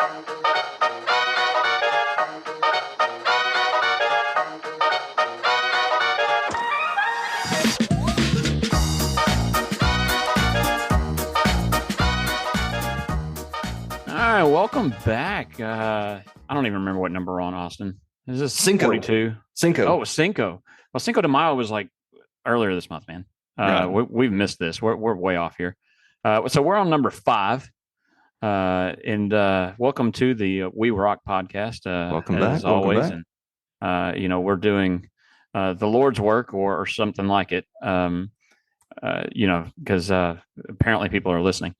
All right, welcome back. I don't even remember what number we're on, Austin. Is this Cinco. 42? Cinco. Oh, Cinco. Well, Cinco de Mayo was like earlier this month, man. Right. We've missed this. We're way off here. So we're on number 5. And welcome to the We Rock podcast. Welcome as back. always. Welcome And we're doing the Lord's work or something like it. Because apparently people are listening.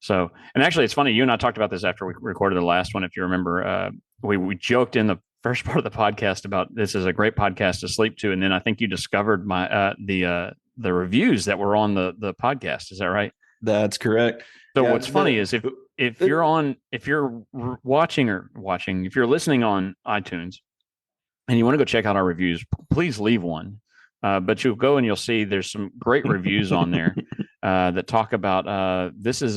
So, and actually, it's funny. You and I talked about this after we recorded the last one. If you remember, we joked in the first part of the podcast about this is a great podcast to sleep to, and then I think you discovered the reviews that were on the podcast. Is that right? That's correct. So what's funny is if you're listening on iTunes and you want to go check out our reviews, please leave one. But you'll go and you'll see there's some great reviews on there that talk about this is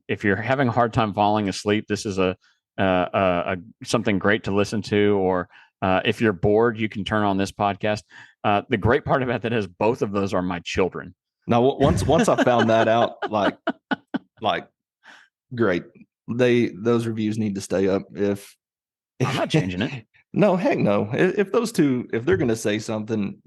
if you're having a hard time falling asleep, this is a something great to listen to, or if you're bored, you can turn on this podcast. The great part about that is both of those are my children. Now, once I found that out, like great, those reviews need to stay up. If I'm not changing it. No, heck no. If those two, if they're going to say something,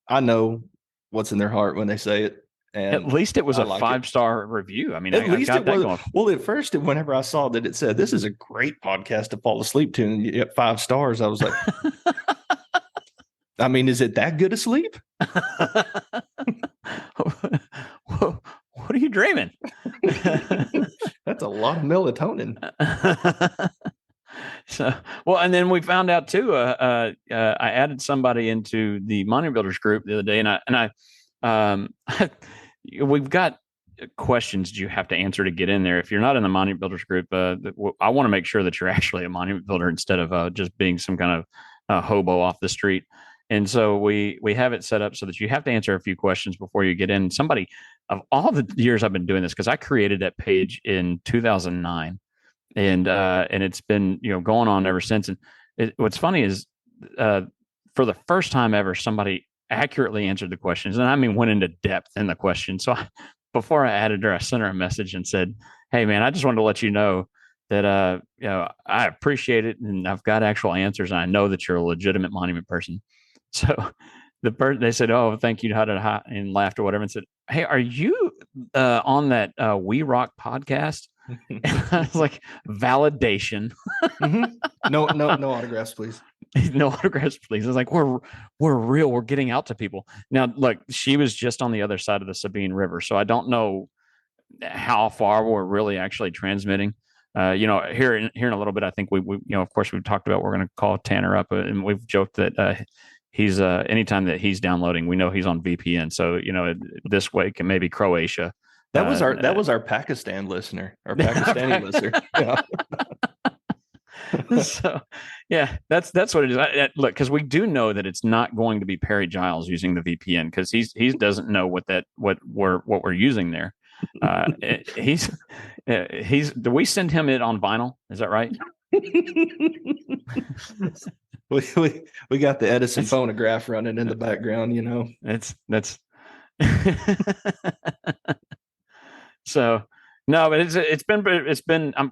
I know what's in their heart when they say it. And at least it was a like 5-star review. I mean, at least it was. Going. Well, at first, whenever I saw that it said this is a great podcast to fall asleep to, and you get 5 stars, I was like, I mean, is it that good asleep? What are you dreaming? That's a lot of melatonin. So, well, and then we found out too. I added somebody into the Monument Builders group the other day, and I we've got questions you have to answer to get in there. If you're not in the Monument Builders group, I want to make sure that you're actually a monument builder instead of just being some kind of hobo off the street. And so we have it set up so that you have to answer a few questions before you get in. Somebody, of all the years I've been doing this, because I created that page in 2009. And it's been going on ever since. And what's funny is for the first time ever, somebody accurately answered the questions, and I mean went into depth in the question. So before I added her, I sent her a message and said, "Hey man, I just wanted to let you know that I appreciate it, and I've got actual answers, and I know that you're a legitimate monument person." So they said, "Oh, thank you," and laughed or whatever, and said, "Hey, are you on that We Rock podcast?" And I was like, validation. Mm-hmm. No autographs, please. No autographs, please. I was like, we're real. We're getting out to people. Now, look, she was just on the other side of the Sabine River, so I don't know how far we're really actually transmitting. Here in a little bit, I think we of course we've talked about we're going to call Tanner up, and we've joked that he's anytime that he's downloading, we know he's on VPN. So this week and maybe Croatia. That was our Pakistan listener, our Pakistani listener. Yeah. So, yeah, that's what it is. Look, because we do know that it's not going to be Perry Giles using the VPN because he doesn't know what we're using there. Do we send him it on vinyl? Is that right? we got the Edison phonograph running in the background. That's. So no, but it's been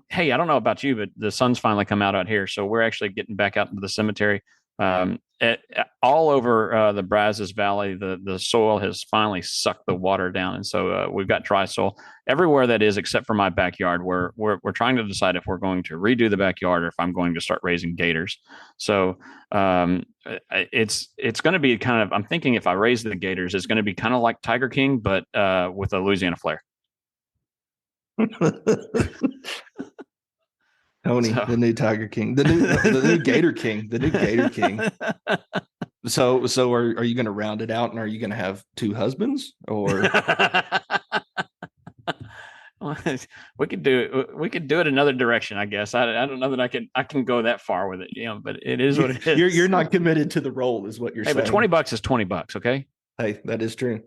hey, I don't know about you, but the sun's finally come out here, so we're actually getting back out into the cemetery. All over the Brazos Valley, the soil has finally sucked the water down, and so we've got dry soil everywhere that is, except for my backyard. We're trying to decide if we're going to redo the backyard or if I'm going to start raising gators. So it's going to be kind of, I'm thinking if I raise the gators, it's going to be kind of like Tiger King, but with a Louisiana flair. Tony, the new Tiger King, the new Gator King, the new Gator King. So are you going to round it out, and are you going to have 2 husbands, or? We could do it another direction, I guess. I don't know that I can go that far with it, but it is what it is. You're not committed to the role, is what you're saying. But $20 is $20, okay? Hey, that is true.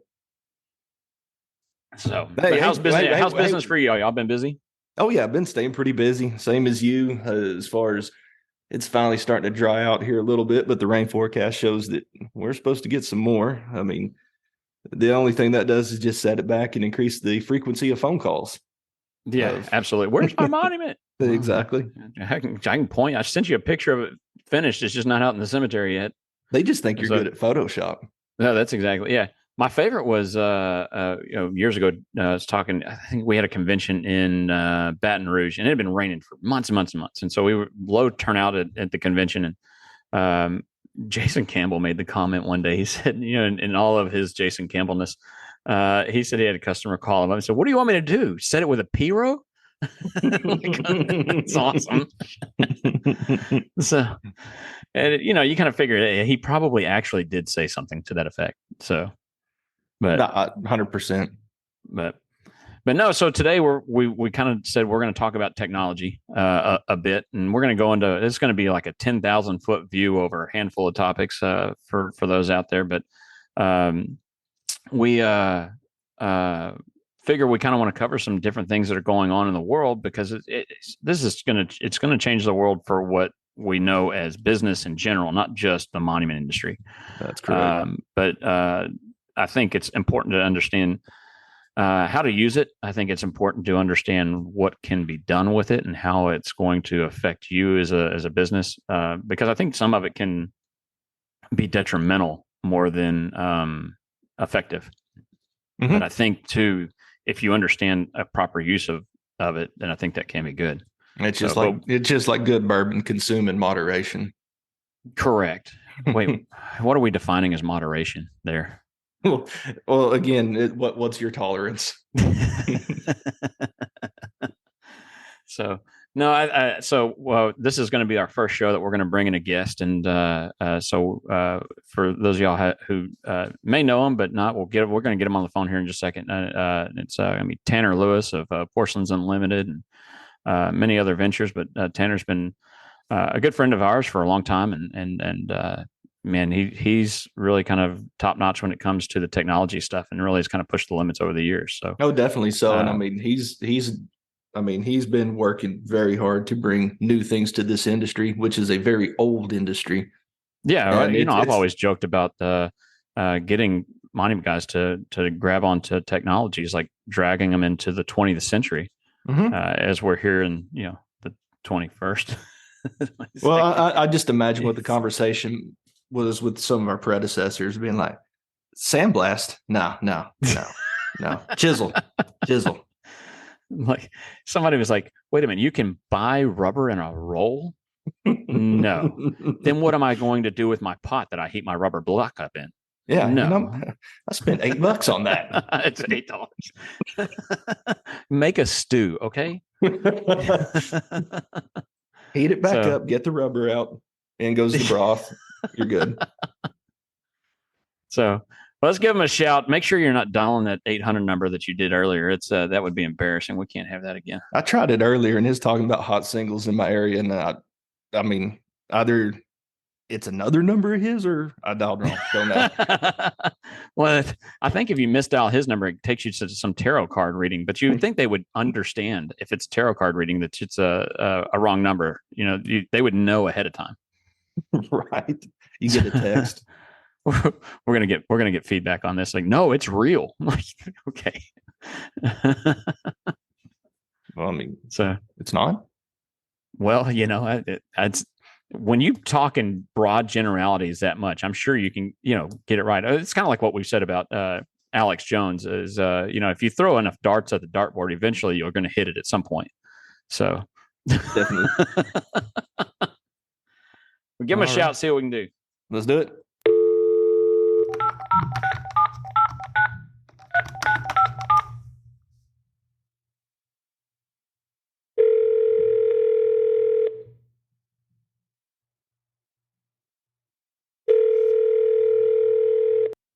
So, how's business? How's business for you? Y'all been busy? Oh yeah, I've been staying pretty busy. Same as you, as far as it's finally starting to dry out here a little bit, but the rain forecast shows that we're supposed to get some more. I mean, the only thing that does is just set it back and increase the frequency of phone calls. Yeah, Of absolutely. Where's my monument? Well, exactly. I can point. I sent you a picture of it finished. It's just not out in the cemetery yet. They just think you're So good at Photoshop. no, that's exactly, yeah. My favorite was years ago. I was talking. I think we had a convention in Baton Rouge, and it had been raining for months and months and months. And so we were low turnout at the convention, and Jason Campbell made the comment one day. He said, in all of his Jason Campbellness, he said he had a customer call him up and said, "What do you want me to do? Set it with a P-row?" That's awesome. So, and you kind of figure he probably actually did say something to that effect. So, but 100%. but no. So today we kind of said we're going to talk about technology a bit, and we're going to go into, it's going to be like a 10,000-foot view over a handful of topics for those out there. But we figure we kind of want to cover some different things that are going on in the world, because it's going to change the world for what we know as business in general, not just the monument industry. That's correct. But I think it's important to understand how to use it. I think it's important to understand what can be done with it and how it's going to affect you as a business, because I think some of it can be detrimental more than effective. Mm-hmm. But I think too, if you understand a proper use of it, then I think that can be good. It's just like good bourbon, consume in moderation. Correct. Wait, what are we defining as moderation there? Well, again, what's your tolerance? So no, this is going to be our first show that we're going to bring in a guest, and for those of y'all who may know him but not, we're going to get him on the phone here in just a second. It's Tanner Lewis of Porcelains Unlimited and many other ventures, but Tanner's been a good friend of ours for a long time, and man, he's really kind of top notch when it comes to the technology stuff, and really has kind of pushed the limits over the years. So, oh, definitely so. And I mean, he's been working very hard to bring new things to this industry, which is a very old industry. Yeah, I've always joked about getting monument guys to grab onto technologies, like dragging them into the 20th century, as we're here in the 21st. Well, I just imagine what the conversation was with some of our predecessors, being like, sandblast, no, chisel. Like somebody was like, wait a minute, you can buy rubber in a roll? No. Then what am I going to do with my pot that I heat my rubber block up in? Yeah, no. I spent $8 on that. It's $8. Make a stew, okay? Heat it back up, get the rubber out, and goes the broth. You're good. So let's give them a shout. Make sure you're not dialing that 800 number that you did earlier. It's that would be embarrassing. We can't have that again. I tried it earlier, and it's talking about hot singles in my area, and I mean, either it's another number of his or I dialed wrong. Don't know. Well, I think if you misdial his number, it takes you to some tarot card reading. But you would think they would understand if it's tarot card reading that it's a wrong number. They would know ahead of time. Right. You get a text. we're gonna get feedback on this. Like, no, it's real. Like, okay. Well, I mean, so it's not. Well, it's when you talk in broad generalities that much, I'm sure you can, get it right. It's kind of like what we've said about Alex Jones is, if you throw enough darts at the dartboard, eventually you're going to hit it at some point. So definitely. We'll give him a shout, see what we can do. Let's do it.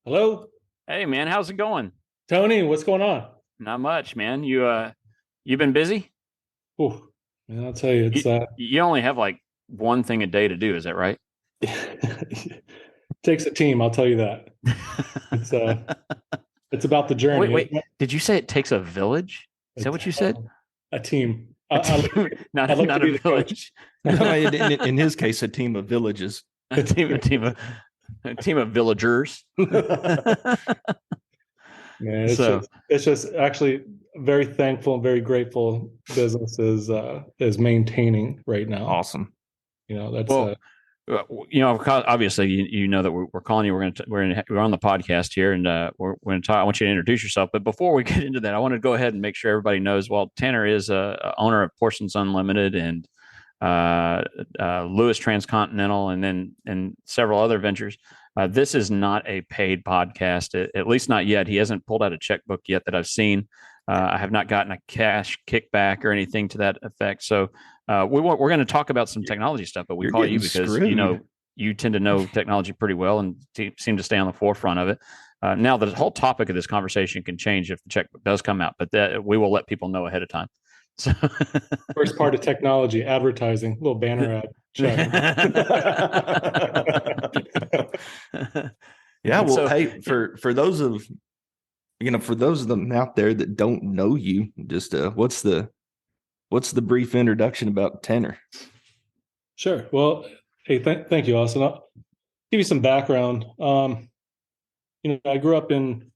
Hello. Hey man, how's it going? Tony, what's going on? Not much, man. You been busy? Oh, man, I'll tell you, it's you only have like one thing a day to do, is that right? Takes a team, I'll tell you that. It's about the journey. Wait, did you say it takes a village? Is that what you said? a team. not I'd like not to a be the village. In his case, a team of villages. a team of villagers. Man, So it's just actually very thankful and very grateful business is maintaining right now. Awesome. That's well, obviously you know that we're calling you. We're on the podcast here, and we're going to talk. I want you to introduce yourself, but before we get into that, I want to go ahead and make sure everybody knows. Well, Tanner is a owner of Porcelains Unlimited and Lewis Transcontinental, and several other ventures. This is not a paid podcast, at least not yet. He hasn't pulled out a checkbook yet that I've seen. I have not gotten a cash kickback or anything to that effect. So we're going to talk about some technology stuff, but we call you because screwed. You tend to know technology pretty well and seem to stay on the forefront of it. Now, the whole topic of this conversation can change if the checkbook does come out, but we will let people know ahead of time. So first part of technology, advertising, little banner ad. Check. Yeah, well, so, hey, for those of them out there that don't know you, just what's the brief introduction about Tanner? Sure. Well, hey, thank you, Austin. I'll give you some background. I grew up in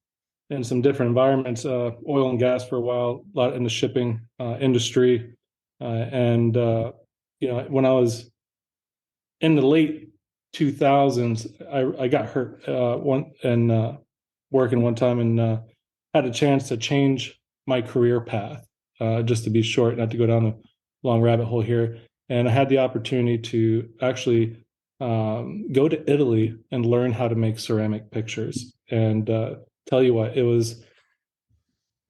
some different environments, oil and gas for a while, a lot in the shipping industry. And when I was in the late 2000s, I got hurt working one time and had a chance to change my career path, just to be short, not to go down a long rabbit hole here. And I had the opportunity to actually go to Italy and learn how to make ceramic pictures. And tell you what, it was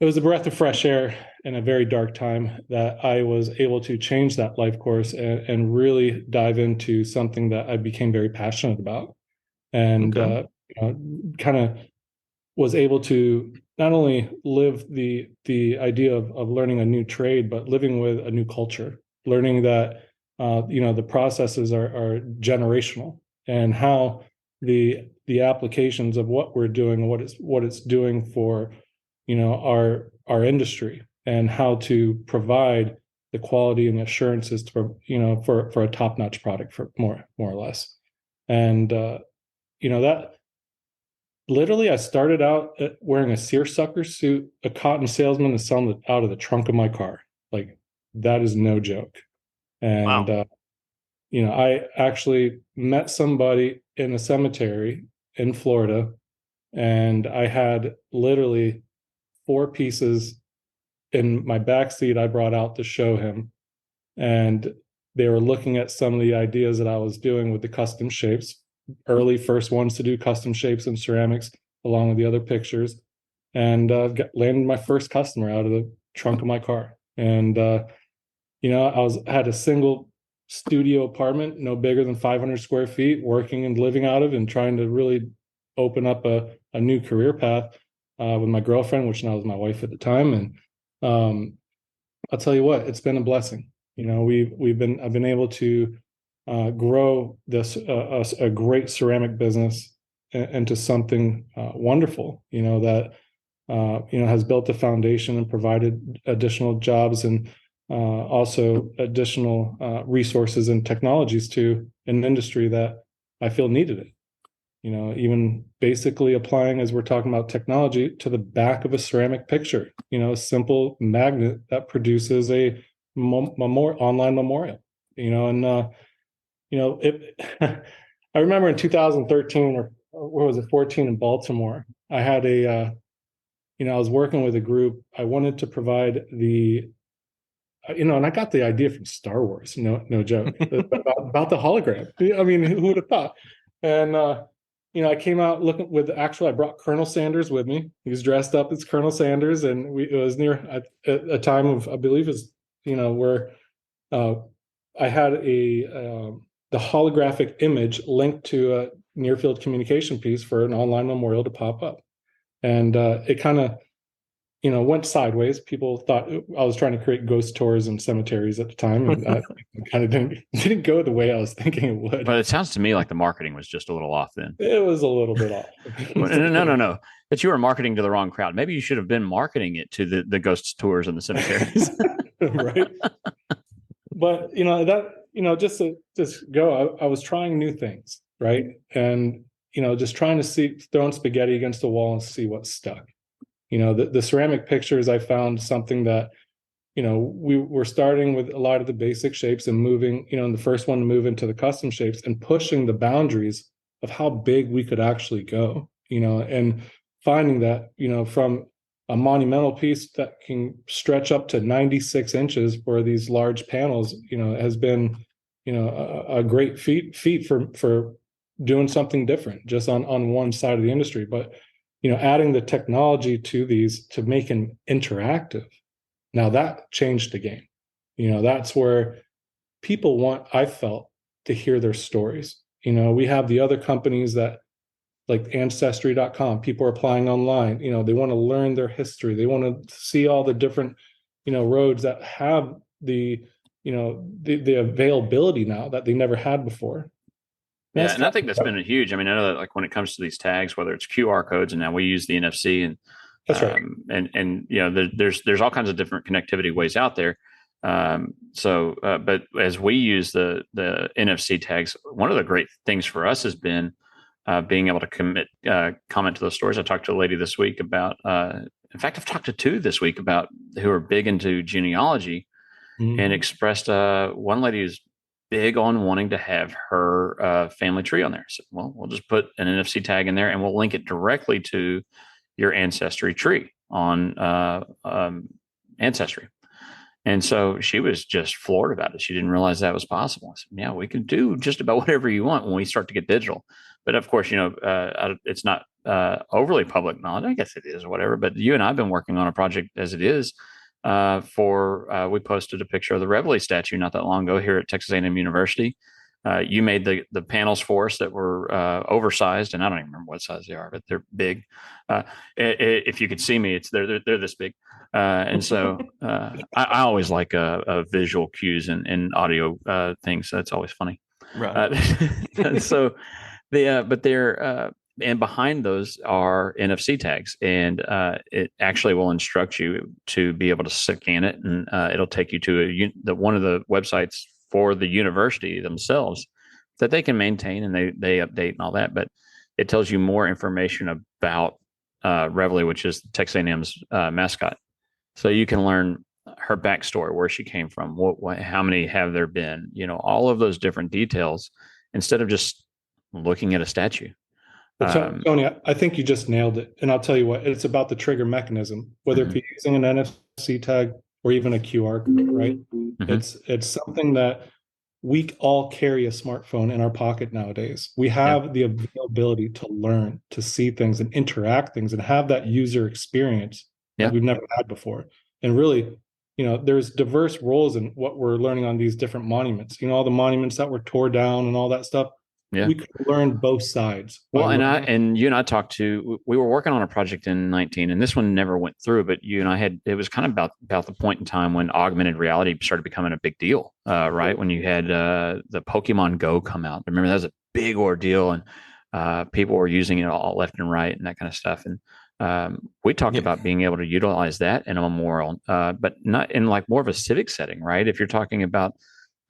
a breath of fresh air in a very dark time that I was able to change that life course and really dive into something that I became very passionate about, and kind of was able to not only live the idea of learning a new trade, but living with a new culture, learning that the processes are generational, and how the applications of what we're doing and what it's doing for our industry, and how to provide the quality and assurances for a top-notch product, for more or less. And that literally, I started out wearing a seersucker suit, a cotton salesman, and selling it out of the trunk of my car. Like, that is no joke. And wow. I actually met somebody in a cemetery in Florida, and I had literally 4 pieces in my back seat I brought out to show him. And they were looking at some of the ideas that I was doing with the custom shapes, early first ones to do custom shapes and ceramics, along with the other pictures. And landed my first customer out of the trunk of my car. And, had a single studio apartment, no bigger than 500 square feet, working and living out of, and trying to really open up a new career path with my girlfriend, which now is my wife at the time. And I'll tell you what, it's been a blessing. I've been able to grow this a great ceramic business into something wonderful. That has built a foundation and provided additional jobs and also additional resources and technologies to an industry that I feel needed it. Even basically applying, as we're talking about technology, to the back of a ceramic picture, a simple magnet that produces a online memorial, I remember in 2013 or what was it, 14 in Baltimore, I had I was working with a group. I wanted to provide and I got the idea from Star Wars, no joke, about the hologram. I mean, who would have thought? And, I came out looking I brought Colonel Sanders with me. He was dressed up as Colonel Sanders, and it was near a time of, I believe is, where I had the holographic image linked to a near field communication piece for an online memorial to pop up. And it kind of, went sideways. People thought I was trying to create ghost tours and cemeteries at the time, and that kind of didn't go the way I was thinking it would. But it sounds to me like the marketing was just a little off then. It was a little bit off. No. That you were marketing to the wrong crowd. Maybe you should have been marketing it to the ghost tours and the cemeteries. right? But just to just go, I was trying new things, right? And just trying to see, throwing spaghetti against the wall and see what stuck. The ceramic pictures, I found something that we were starting with a lot of the basic shapes and moving, in the first one to move into the custom shapes and pushing the boundaries of how big we could actually go, and finding that, from a monumental piece that can stretch up to 96 inches for these large panels, has been, a great feat for doing something different just on one side of the industry. But, adding the technology to these to make them interactive, now that changed the game. That's where people want, I felt, to hear their stories. We have the other companies that, like ancestry.com, people are applying online. They want to learn their history. They want to see all the different, roads that have the availability now that they never had before. Yeah, and I think that's been a huge. I mean, I know that like when it comes to these tags, whether it's QR codes, and now we use the NFC, and that's right. And there's all kinds of different connectivity ways out there. But as we use the NFC tags, one of the great things for us has been being able to comment to those stories. I talked to a lady this week about. In fact, I've talked to two this week about who are big into genealogy, and expressed one lady who's big on wanting to have her family tree on there. So, well, we'll just put an NFC tag in there, and we'll link it directly to your ancestry tree on Ancestry. And so she was just floored about it. She didn't realize that was possible. I said, yeah, we can do just about whatever you want when we start to get digital. But of course, it's not overly public knowledge. I guess it is or whatever. But you and I have been working on a project as it is we posted a picture of the Reveille statue not that long ago here at Texas A&M University. You made the panels for us that were oversized, and I don't even remember what size they are, but they're big. If you could see me, they're this big. And so I always like visual cues and audio things. So that's always funny. Right. So but they're and behind those are NFC tags, and it actually will instruct you to be able to scan it, and it'll take you to one of the websites for the university themselves that they can maintain, and they update and all that. But it tells you more information about Reveille, which is Texas A&M's mascot. So you can learn her backstory, where she came from, how many have there been, all of those different details, instead of just looking at a statue. Tony, I think you just nailed it. And I'll tell you what, it's about the trigger mechanism, whether it be using an NFC tag or even a QR code, right? It's something that we all carry a smartphone in our pocket nowadays. We have the availability to learn, to see things and interact things and have that user experience that we've never had before. And really, there's diverse roles in what we're learning on these different monuments. All the monuments that were tore down and all that stuff. Yeah. We could learn both sides. Well, and you and I talked we were working on a project in 2019, and this one never went through, but you and I it was kind of about the point in time when augmented reality started becoming a big deal, right? When you had the Pokemon Go come out. Remember, that was a big ordeal, and people were using it all left and right and that kind of stuff. And we talked about being able to utilize that in a memorial, but not in like more of a civic setting, right? If you're talking about,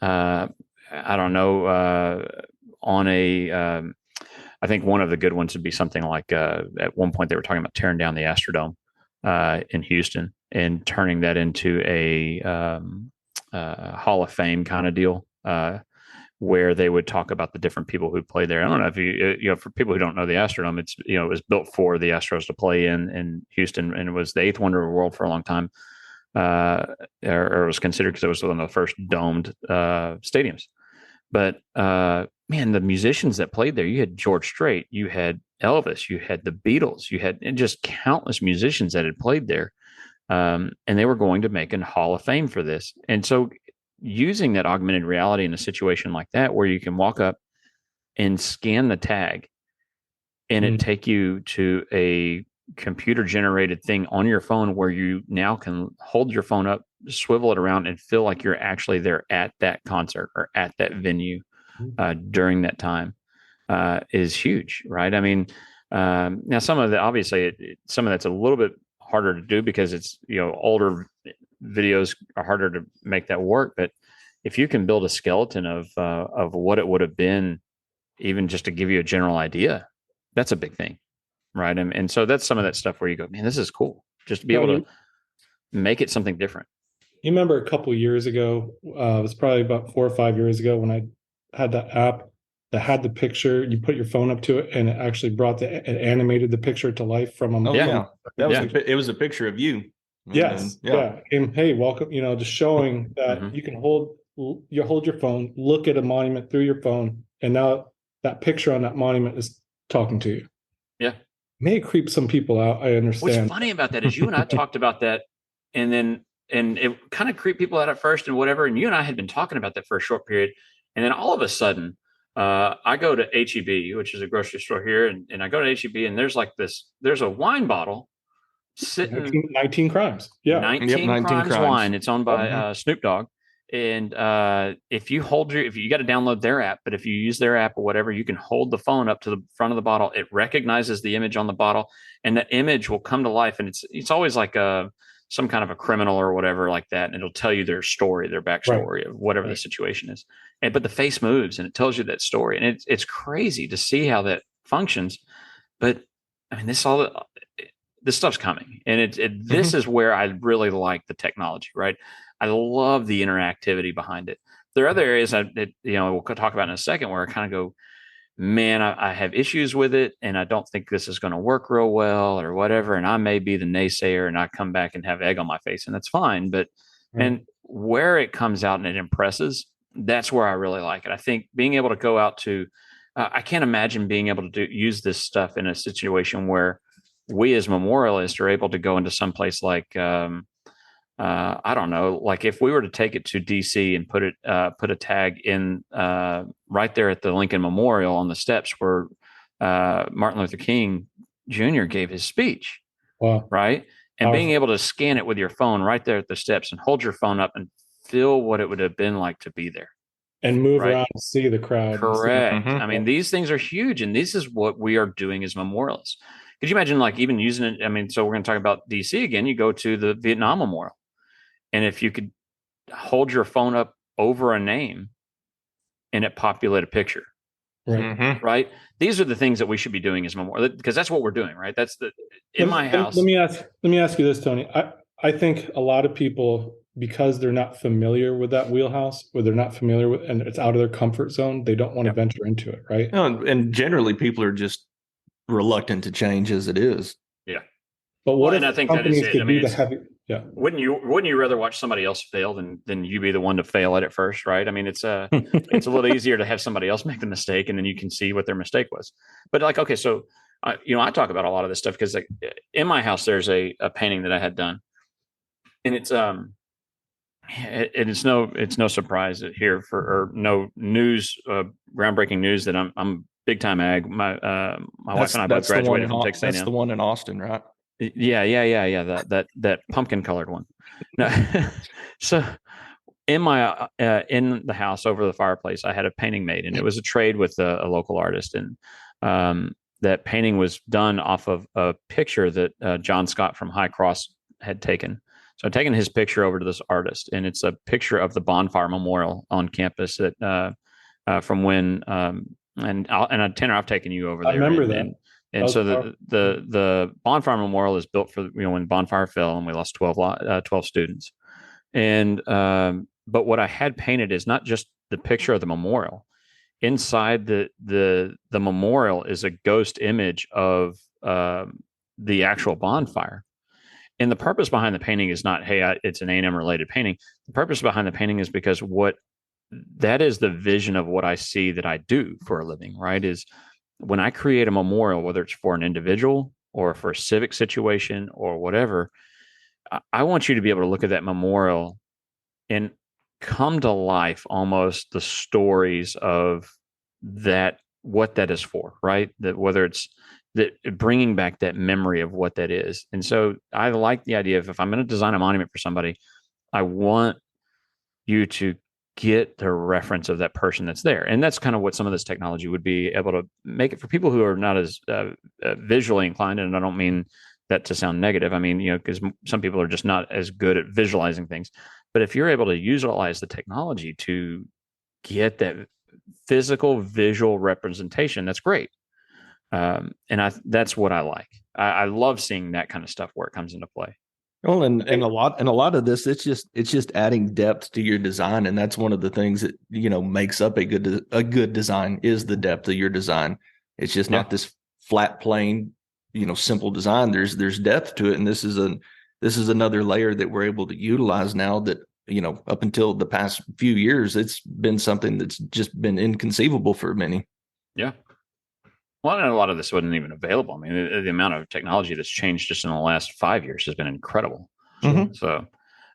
I don't know, on I think one of the good ones would be something like at one point they were talking about tearing down the Astrodome in Houston and turning that into a Hall of Fame kind of deal, where they would talk about the different people who played there. I don't know if you for people who don't know the Astrodome, it's it was built for the Astros to play in Houston, and it was the eighth wonder of the world for a long time, or it was considered, because it was one of the first domed stadiums. But man, the musicians that played there, you had George Strait, you had Elvis, you had the Beatles, you had just countless musicians that had played there. And they were going to make a Hall of Fame for this. And so using that augmented reality in a situation like that, where you can walk up and scan the tag and it take you to a computer generated thing on your phone, where you now can hold your phone up, swivel it around, and feel like you're actually there at that concert or at that venue during that time, is huge, right? I mean, now some of that, obviously, some of that's a little bit harder to do because it's older videos are harder to make that work. But if you can build a skeleton of what it would have been, even just to give you a general idea, that's a big thing, right? And so that's some of that stuff where you go, man, this is cool. Just to be able to make it something different. You remember a couple years ago, it was probably about 4 or 5 years ago when I had that app that had the picture. You put your phone up to it, and it actually it animated the picture to life from a. Oh Yeah. yeah, that was it was a picture of you. Yes, yeah. And hey, welcome. Just showing that you can hold your phone, look at a monument through your phone, and now that picture on that monument is talking to you. Yeah, may creep some people out. I understand. What's funny about that is you and I talked about that, and it kind of creeped people out at first and whatever. And you and I had been talking about that for a short period, and then all of a sudden, I go to HEB, which is a grocery store here, and I go to HEB, and there's a wine bottle sitting 19 crimes. Yeah. 19 crimes wine. It's owned by Snoop Dogg. And if you got to download their app, but if you use their app or whatever, you can hold the phone up to the front of the bottle. It recognizes the image on the bottle, and that image will come to life. And it's always like some kind of a criminal or whatever like that, and it'll tell you their story, their backstory of whatever the situation is. But the face moves, and it tells you that story, and it's crazy to see how that functions. But I mean, this stuff's coming, and this is where I really like the technology, right? I love the interactivity behind it. There are other areas that we'll talk about in a second where I kind of go, man, I have issues with it, and I don't think this is going to work real well or whatever. And I may be the naysayer, and I come back and have egg on my face, and that's fine. But and where it comes out and it impresses, that's where I really like it. I think being able to go out to, I can't imagine being able to use this stuff in a situation where we as memorialists are able to go into some place like, I don't know, like if we were to take it to DC and put a tag in right there at the Lincoln Memorial on the steps where Martin Luther King Jr. gave his speech. Wow. Right. And being able to scan it with your phone right there at the steps and hold your phone up and feel what it would have been like to be there. And move around and see the crowd. Correct. I mean, these things are huge, and this is what we are doing as memorialists. Could you imagine like even using it? I mean, so we're going to talk about DC again. You go to the Vietnam Memorial, and if you could hold your phone up over a name and it populate a picture, right? These are the things that we should be doing as memorial, because that's what we're doing, right? That's my house. Let me ask you this, Tony. I think a lot of people, because they're not familiar with that wheelhouse, or they're not familiar with, and it's out of their comfort zone, they don't want to venture into it, right? No, and generally people are just reluctant to change as it is. Yeah. But what if companies could do the heavy? Yeah. Wouldn't you rather watch somebody else fail than you be the one to fail at it first, right? I mean, it's a little easier to have somebody else make the mistake, and then you can see what their mistake was. But like, okay, so I talk about a lot of this stuff because like in my house there's a painting that I had done, and it's no surprise here or no news, groundbreaking news that I'm big time ag. My wife and I both graduated from Texas A&M. That's the one in Austin, right? Yeah. That pumpkin colored one. No. So in in the house over the fireplace, I had a painting made, and it was a trade with a local artist, and that painting was done off of a picture that John Scott from High Cross had taken. So I've taken his picture over to this artist, and it's a picture of the bonfire memorial on campus that from when and Tanner, I've taken you over there. I remember that. And so the bonfire memorial is built for when the bonfire fell and we lost 12 students. And but what I had painted is not just the picture of the memorial. Inside the memorial is a ghost image of the actual bonfire. And the purpose behind the painting is not, hey, it's an A&M related painting. The purpose behind the painting is because that is the vision of what I see that I do for a living, right? Is when I create a memorial, whether it's for an individual or for a civic situation or whatever, I want you to be able to look at that memorial and come to life almost the stories of that, what that is for, right? That whether it's that bringing back that memory of what that is. And so I like the idea of if I'm going to design a monument for somebody, I want you to get the reference of that person that's there. And that's kind of what some of this technology would be able to make it for people who are not as visually inclined. And I don't mean that to sound negative. I mean, because some people are just not as good at visualizing things. But if you're able to utilize the technology to get that physical visual representation, that's great. And that's what I like. I love seeing that kind of stuff where it comes into play. Well, and a lot of this, it's just adding depth to your design, and that's one of the things that makes up a good design is the depth of your design. It's just not this flat, plain, simple design. There's depth to it, and this is another layer that we're able to utilize now. That up until the past few years, it's been something that's just been inconceivable for many. Yeah. Well, and a lot of this wasn't even available. I mean, the amount of technology that's changed just in the last 5 years has been incredible. Mm-hmm. So,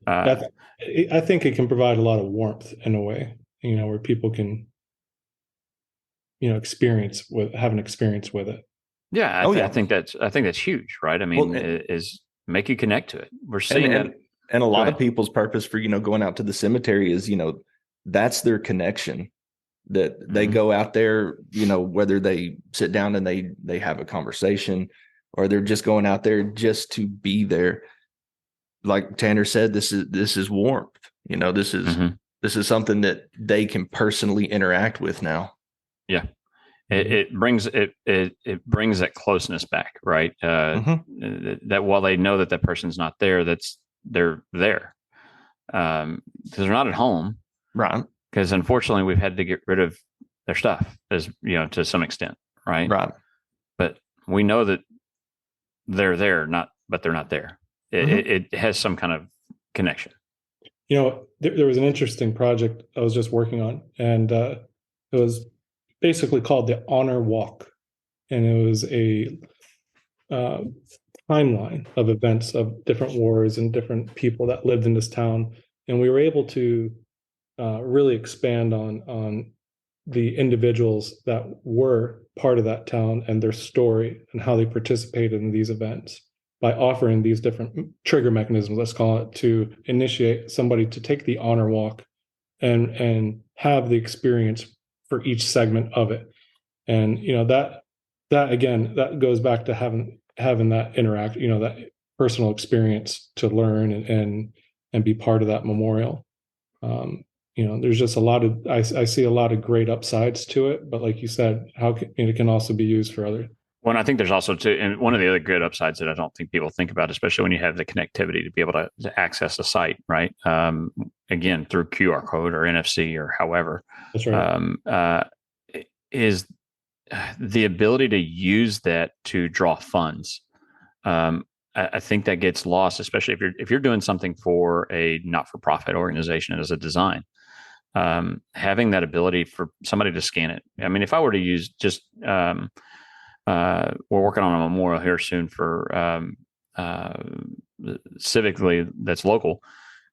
I think it can provide a lot of warmth in a way, where people can, have an experience with it. Yeah, I think that's huge, right? I mean, is make you connect to it. We're seeing that. And a lot of people's purpose for going out to the cemetery is that's their connection. That they go out there, whether they sit down and they have a conversation, or they're just going out there just to be there. Like Tanner said, this is warmth. This is something that they can personally interact with now. Yeah, it brings that closeness back, right? That while they know that person's not there, they're there, because they're not at home, right? Because unfortunately, we've had to get rid of their stuff, as to some extent, right? Right. But we know that they're there, but they're not there. It has some kind of connection. There was an interesting project I was just working on, and it was basically called the Honor Walk, and it was a timeline of events of different wars and different people that lived in this town, and we were able to really expand on the individuals that were part of that town and their story and how they participated in these events by offering these different trigger mechanisms, let's call it, to initiate somebody to take the honor walk and have the experience for each segment of it. And that again, that goes back to having that interact, that personal experience to learn and be part of that memorial. There's just I see a lot of great upsides to it, but like you said, it can also be used for other. Well, and I think there's also and one of the other good upsides that I don't think people think about, especially when you have the connectivity to be able to access a site, right? Again, through QR code or NFC or however. That's right. Is the ability to use that to draw funds. I think that gets lost, especially if you're doing something for a not-for-profit organization as a design. Having that ability for somebody to scan it. I mean, if I were to use just, we're working on a memorial here soon for civically that's local.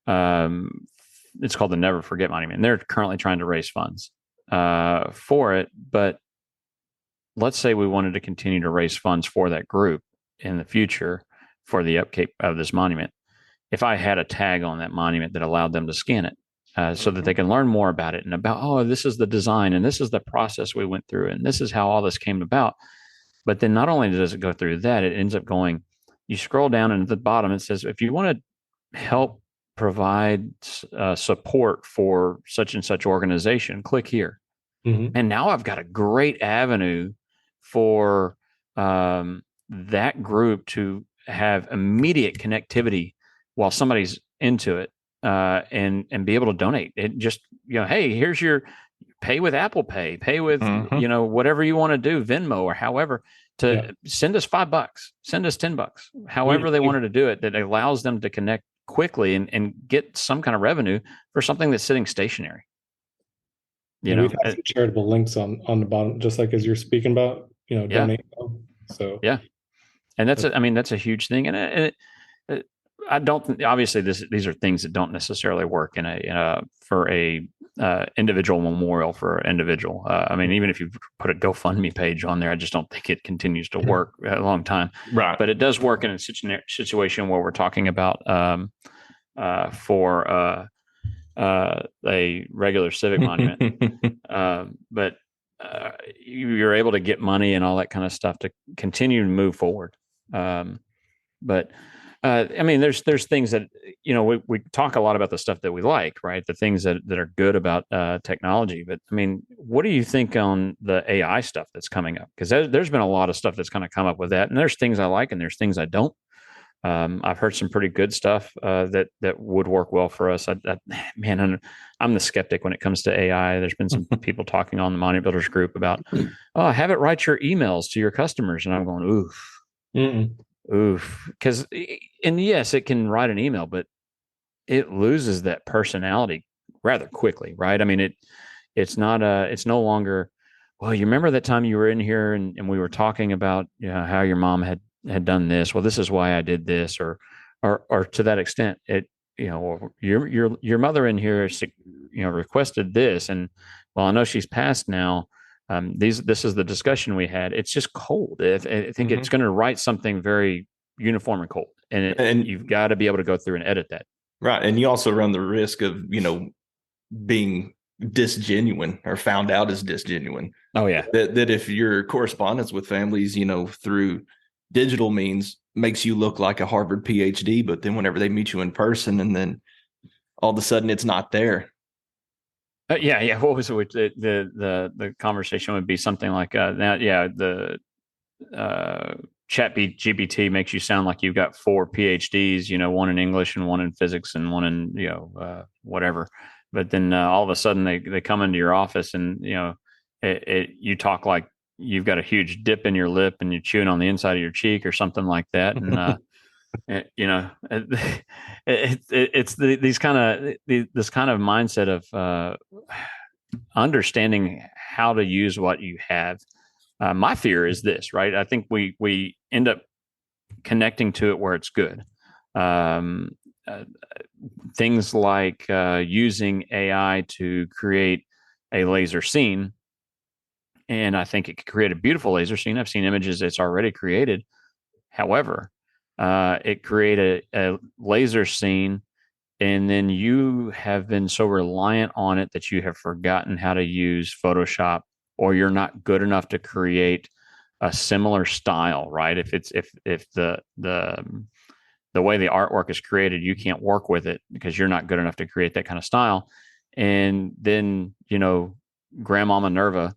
It's called the Never Forget Monument. And they're currently trying to raise funds for it. But let's say we wanted to continue to raise funds for that group in the future for the upkeep of this monument. If I had a tag on that monument that allowed them to scan it, so that they can learn more about it and about, this is the design and this is the process we went through and this is how all this came about. But then not only does it go through that, it ends up going, you scroll down and at the bottom, it says, if you want to help provide support for such and such organization, click here. And now I've got a great avenue for that group to have immediate connectivity while somebody's into it. And be able to donate. It just, hey, here's your pay with Apple Pay, pay with, whatever you want to do, Venmo or however, to send us $5, send us $10, however they wanted to do it, that allows them to connect quickly and get some kind of revenue for something that's sitting stationary. We've had some charitable links on the bottom, just like as you're speaking about, donate. So, yeah. And that's a huge thing. And I don't. Obviously, these are things that don't necessarily work in for a individual memorial for an individual. I mean, even if you put a GoFundMe page on there, I just don't think it continues to work a long time. Right. But it does work in a situation where we're talking about for a regular civic monument. But you're able to get money and all that kind of stuff to continue to move forward. But I mean, there's things that, we talk a lot about the stuff that we like, right? The things that are good about technology. But I mean, what do you think on the AI stuff that's coming up? Because there's been a lot of stuff that's kind of come up with that, and there's things I like and there's things I don't. I've heard some pretty good stuff that would work well for us. Man, I'm the skeptic when it comes to AI. There's been some people talking on the Money Builders group about, oh, have it write your emails to your customers, and I'm going, oof. Mm-mm. Oof. Because, and yes, it can write an email, but it loses that personality rather quickly, right? I mean, it's no longer, well, you remember that time you were in here and we were talking about, how your mom had done this. Well, this is why I did this, or to that extent, your mother in here, requested this, and well, I know she's passed now. This is the discussion we had. It's just cold. I think it's going to write something very uniform and cold, and you've got to be able to go through and edit that. Right. And you also run the risk of, being disgenuine or found out as disgenuine. Oh, yeah. That if your correspondence with families, through digital means makes you look like a Harvard PhD, but then whenever they meet you in person and then all of a sudden it's not there. Yeah. What was it? The conversation would be something like that. Yeah. The Chat GPT makes you sound like you've got 4 PhDs, one in English and one in physics and one in, whatever. But then all of a sudden they come into your office and, you talk like you've got a huge dip in your lip and you're chewing on the inside of your cheek or something like that. And, it's this kind of mindset of understanding how to use what you have. My fear is this, right? I think we end up connecting to it where it's good. Things like using AI to create a laser scene. And I think it could create a beautiful laser scene. I've seen images it's already created. However, it created a laser scene, and then you have been so reliant on it that you have forgotten how to use Photoshop, or you're not good enough to create a similar style, right? If the way the artwork is created, you can't work with it because you're not good enough to create that kind of style. And then, Grandma Minerva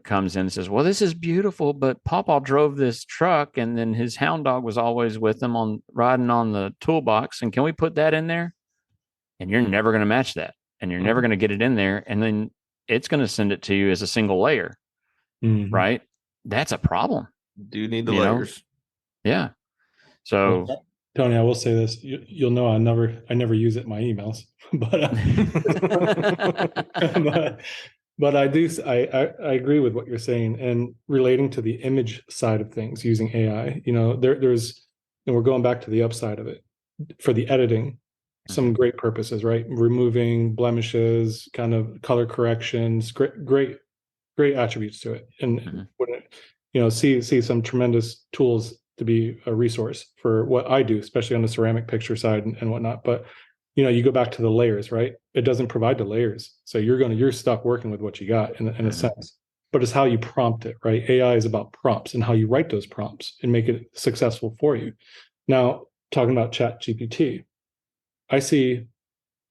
comes in and says, well, this is beautiful, but Pawpaw drove this truck and then his hound dog was always with him riding on the toolbox. And can we put that in there? And you're never going to match that. And you're never going to get it in there. And then it's going to send it to you as a single layer, right? That's a problem. Do need the layers. Yeah. So, well, Tony, I will say this: you'll know I never use it in my emails, but I do. I agree with what you're saying, and relating to the image side of things using AI. There's, and we're going back to the upside of it for the editing. Some great purposes, right? Removing blemishes, kind of color corrections, great attributes to it, and see some tremendous tools to be a resource for what I do, especially on the ceramic picture side and whatnot. But you go back to the layers, right? It doesn't provide the layers, so you're stuck working with what you got in a sense. But it's how you prompt it, right? AI is about prompts and how you write those prompts and make it successful for you. Now, talking about Chat GPT, I see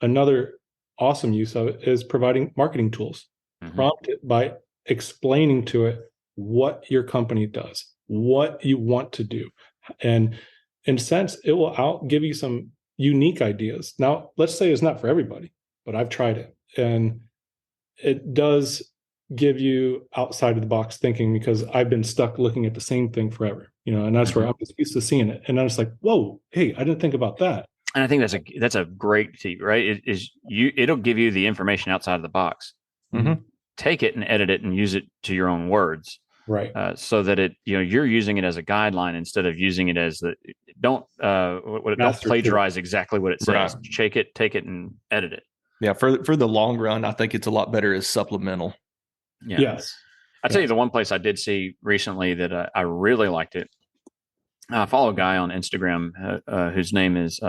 another awesome use of it is providing marketing tools. Prompt it by explaining to it what your company does, what you want to do. And in a sense, it will give you some unique ideas. Now, let's say it's not for everybody, but I've tried it. And it does give you outside of the box thinking, because I've been stuck looking at the same thing forever, and that's where I'm just used to seeing it. And I was like, whoa, hey, I didn't think about that. And I think that's a great tip, right? It'll give you the information outside of the box. Take it and edit it and use it to your own words, right? So that you're using it as a guideline instead of using it as don't plagiarize exactly what it says. Right. Take it and edit it. Yeah, for the long run, I think it's a lot better as supplemental. Yeah. Yes. I tell you, the one place I did see recently that I really liked it. I follow a guy on Instagram whose name is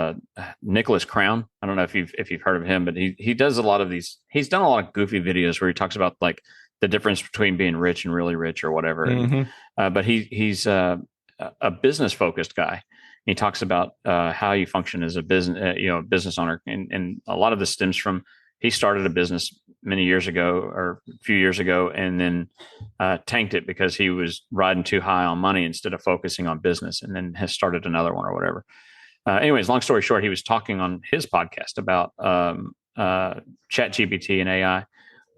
Nicholas Crown. I don't know if you've heard of him, but he does a lot of these. He's done a lot of goofy videos where he talks about like the difference between being rich and really rich or whatever. But he's a business focused guy, He talks about how you function as a business, business owner, and a lot of this stems from he started a business many years ago or a few years ago, and then tanked it because he was riding too high on money instead of focusing on business, and then has started another one or whatever. Anyways, long story short, he was talking on his podcast about Chat GPT and AI.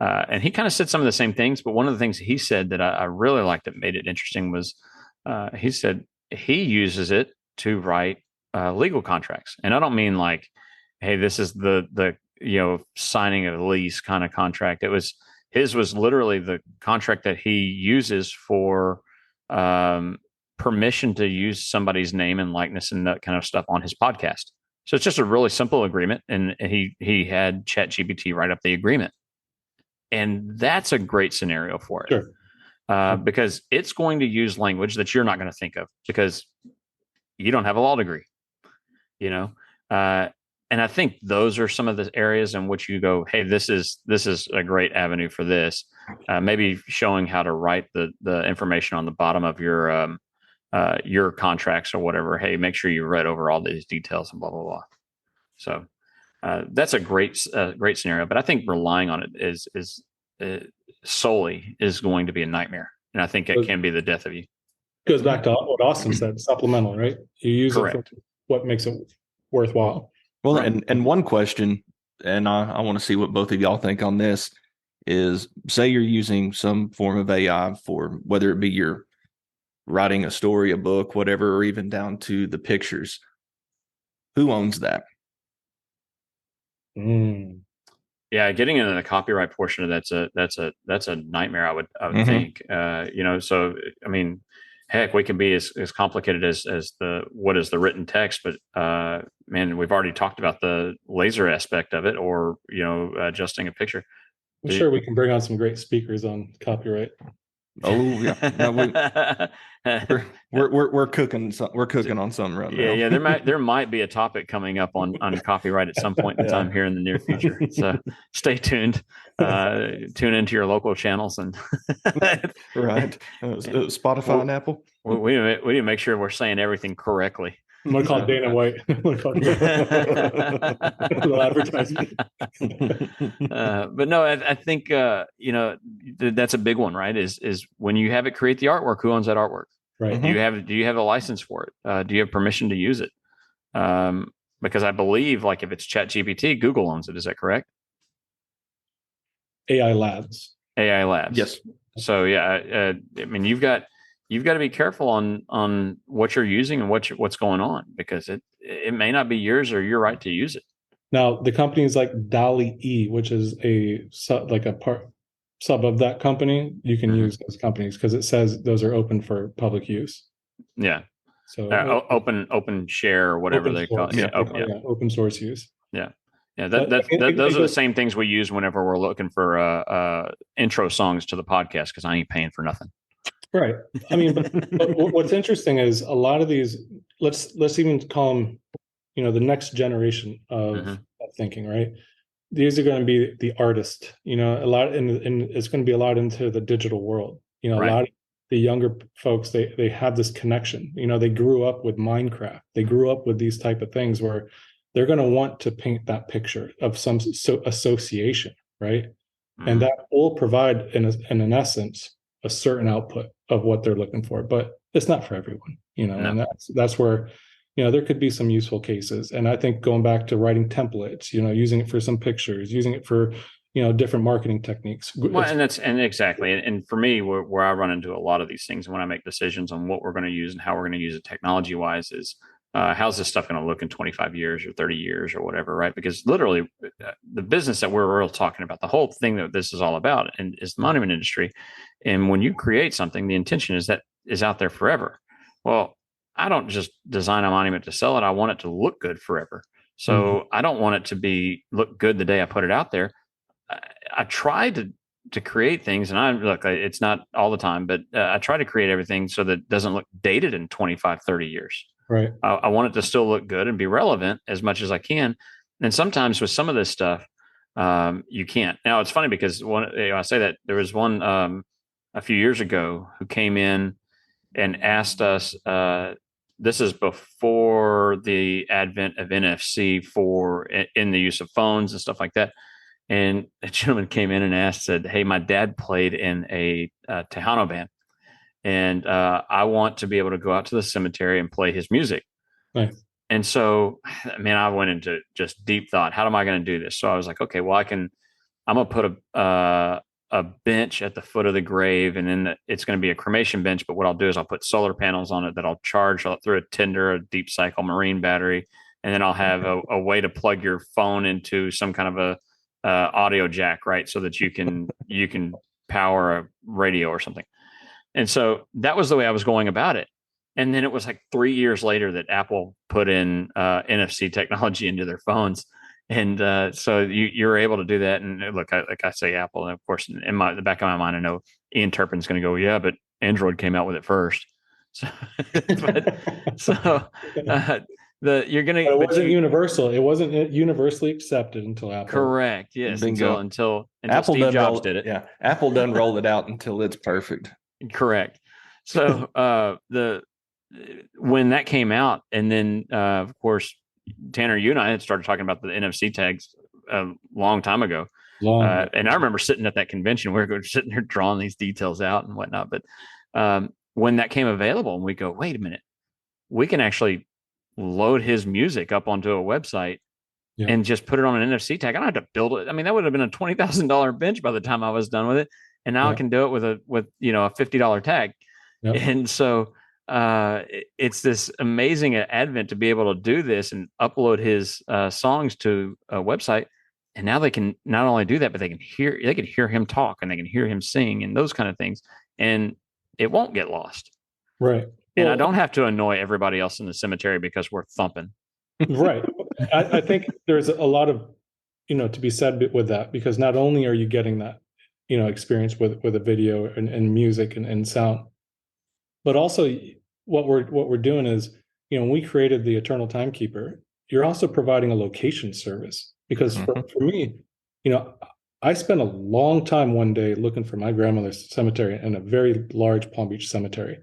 And he kind of said some of the same things, but one of the things he said that I really liked that made it interesting was he said he uses it to write legal contracts. And I don't mean like, hey, this is the signing a lease kind of contract. His was literally the contract that he uses for permission to use somebody's name and likeness and that kind of stuff on his podcast. So it's just a really simple agreement, and he had ChatGPT write up the agreement, and that's a great scenario for it. Sure. Because it's going to use language that you're not going to think of because you don't have a law degree, and I think those are some of the areas in which you go, hey, this is a great avenue for this. Maybe showing how to write the information on the bottom of your contracts or whatever. Hey, make sure you read over all these details and blah blah blah. So that's a great scenario. But I think relying on it is solely is going to be a nightmare, and I think it can be the death of you. Goes back to what Austin said, supplemental, right? You use Correct. It for what makes it worthwhile. Well, right. and one question, and I want to see what both of y'all think on this, is say you're using some form of AI for whether it be you're writing a story, a book, whatever, or even down to the pictures. Who owns that? Yeah, getting into the copyright portion of that's a nightmare. I would think. So I mean, heck, we can be as complicated as what is the written text, but man, we've already talked about the laser aspect of it, or adjusting a picture. I'm sure we can bring on some great speakers on copyright. Oh yeah, no, we're cooking. We're cooking on something right now. Yeah. There might be a topic coming up on copyright at some point in time here in the near future. So stay tuned. Tune into your local channels and right. Spotify and Apple. We need to make sure we're saying everything correctly. I'm gonna call Dana White. Advertising. But no, I think that's a big one, right? Is when you have it create the artwork, who owns that artwork? Right. Mm-hmm. Do you have a license for it? Do you have permission to use it? Because I believe, like, if it's ChatGPT, Google owns it. Is that correct? AI Labs. Yes. So yeah, I mean, you've got to be careful on what you're using and what's going on, because it may not be yours or your right to use it. Now, the companies like DALL-E, which is a sub of that company, you can use those companies because it says those are open for public use. Yeah. So open share or whatever they call it. Yeah. Open source use. Yeah. Yeah, those are the same things we use whenever we're looking for intro songs to the podcast, because I ain't paying for nothing. Right. I mean, but what's interesting is a lot of these. Let's even call them, the next generation of thinking. Right. These are going to be the artist. A lot, and it's going to be a lot into the digital world. A lot of the younger folks, they have this connection. They grew up with Minecraft. They grew up with these type of things where they're going to want to paint that picture of some association, right? And that will provide, in an essence, a certain output of what they're looking for, but it's not for everyone, No. And that's where, there could be some useful cases. And I think going back to writing templates, using it for some pictures, using it for, different marketing techniques. Well, and exactly. And for me, where I run into a lot of these things when I make decisions on what we're going to use and how we're going to use it technology wise is, how's this stuff going to look in 25 years or 30 years or whatever, right? Because literally the business that we're talking about, the whole thing that this is all about, and is the monument industry. And when you create something, the intention is that is out there forever. Well, I don't just design a monument to sell it. I want it to look good forever. So I don't want it to look good the day I put it out there. I try to create things, and it's not all the time, but I try to create everything so that it doesn't look dated in 25, 30 years. Right. I want it to still look good and be relevant as much as I can. And sometimes with some of this stuff, you can't. Now, it's funny because I say that there was one a few years ago who came in and asked us this is before the advent of NFC in the use of phones and stuff like that. And a gentleman came in and said, "Hey, my dad played in a Tejano band, and I want to be able to go out to the cemetery and play his music." Nice. And so, man, I went into just deep thought. How am I going to do this? So I was like, okay, well, I'm going to put a bench at the foot of the grave, and then it's going to be a cremation bench. But what I'll do is I'll put solar panels on it that I'll charge through a Tinder, a deep cycle marine battery, and then I'll have a way to plug your phone into some kind of a audio jack, right, so that you can power a radio or something. And so that was the way I was going about it. And then it was like 3 years later that Apple put in NFC technology into their phones. And so you're able to do that. And look, like I say Apple, and of course, in the back of my mind, I know Ian Turpin's going to go, yeah, but Android came out with it first. So, you're going to. But it wasn't universal. It wasn't universally accepted until Apple. Correct. Yes. Until Apple Steve Jobs did it. Yeah. Apple doesn't roll it out until it's perfect. Correct. So when that came out, and then of course, Tanner, you and I had started talking about the NFC tags a long time ago. And I remember sitting at that convention, we were sitting there drawing these details out and whatnot. But when that came available, and we go, wait a minute, we can actually load his music up onto a website and just put it on an NFC tag. I don't have to build it. I mean, that would have been a $20,000 bench by the time I was done with it. And now I can do it with a $50 tag. Yep. And so it's this amazing advent to be able to do this and upload his songs to a website. And now they can not only do that, but they can hear him talk, and they can hear him sing and those kind of things. And it won't get lost. Right. And I don't have to annoy everybody else in the cemetery because we're thumping. Right. I think there's a lot of, to be said with that, because not only are you getting that, experience with a video and music and sound, but also what we're doing is, when we created the Eternal Timekeeper, you're also providing a location service. Because for me, I spent a long time one day looking for my grandmother's cemetery in a very large Palm Beach cemetery.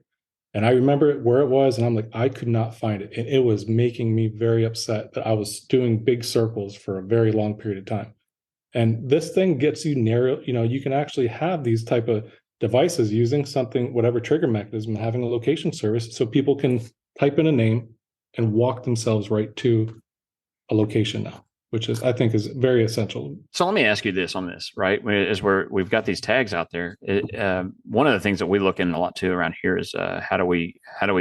And I remember where it was, and I'm like, I could not find it. And it was making me very upset that I was doing big circles for a very long period of time. And this thing gets you narrow, you can actually have these type of devices using something, whatever trigger mechanism, having a location service so people can type in a name and walk themselves right to a location now, which I think is very essential. So let me ask you this on this, right? As we've got these tags out there, one of the things that we look in a lot too around here is how do we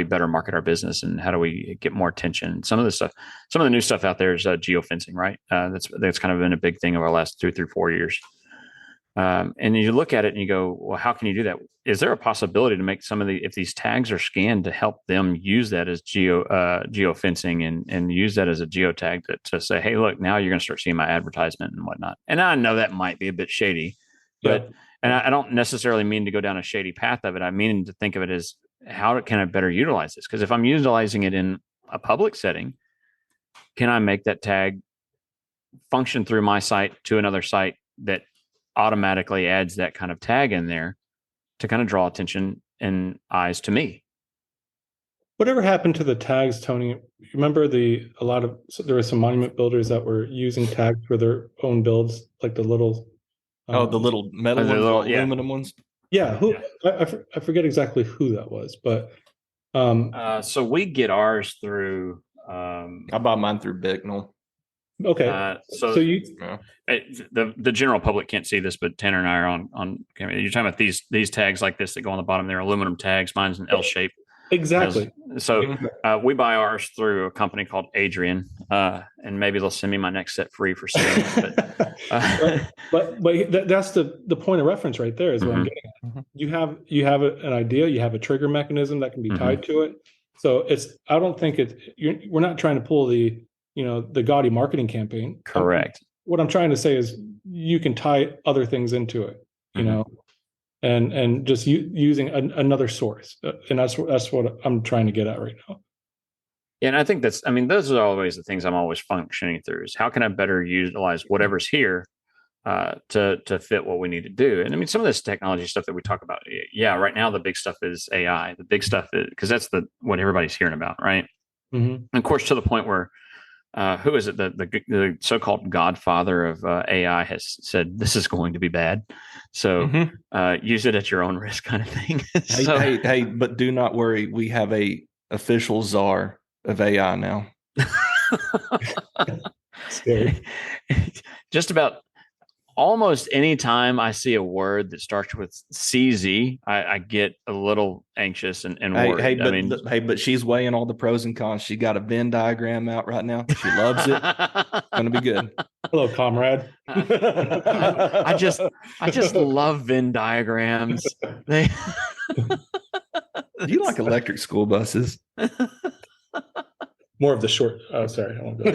better market our business, and how do we get more attention? Some of the new stuff out there is geofencing, right? That's kind of been a big thing over the last 2, 3, 4 years. And you look at it and you go, well, how can you do that? Is there a possibility to make if these tags are scanned, to help them use that as geofencing and use that as a geotag to say, hey, look, now you're going to start seeing my advertisement and whatnot. And I know that might be a bit shady, but and I don't necessarily mean to go down a shady path of it. I mean to think of it as, how can I better utilize this? Because if I'm utilizing it in a public setting, can I make that tag function through my site to another site that automatically adds that kind of tag in there to kind of draw attention and eyes to me? Whatever happened to the tags, Tony? Remember there were some monument builders that were using tags for their own builds, like the little the little metal ones, aluminum ones. Yeah, I forget exactly who that was, but so we get ours through. I bought mine through Bicknell. Okay, so the general public can't see this, but Tanner and I are on camera. You're talking about these tags like this that go on the bottom. They're aluminum tags. Mine's an L shape. Exactly. So we buy ours through a company called Adrian, and maybe they'll send me my next set free for selling. But that's the point of reference right there is what I'm getting at. You have an idea, you have a trigger mechanism that can be tied to it. So I don't think we're not trying to pull the gaudy marketing campaign. Correct. What I'm trying to say is you can tie other things into it, and just using another source. And that's what I'm trying to get at right now. Yeah, and I think those are always the things I'm always functioning through, is how can I better utilize whatever's here to fit what we need to do. And I mean, some of this technology stuff that we talk about, yeah, right now the big stuff is AI. The big stuff is because that's what everybody's hearing about, right? Mm-hmm. And of course, to the point where who is it? The so-called godfather of AI has said this is going to be bad. So use it at your own risk, kind of thing. So, hey, but do not worry. We have a official czar of AI now. Scary. Just about almost any time I see a word that starts with CZ, I get a little anxious and worried. But she's weighing all the pros and cons. She got a Venn diagram out right now. She loves it. It's gonna be good. Hello, comrade. I just love Venn diagrams. Do you like electric school buses? More of the short. Oh, sorry. I won't go.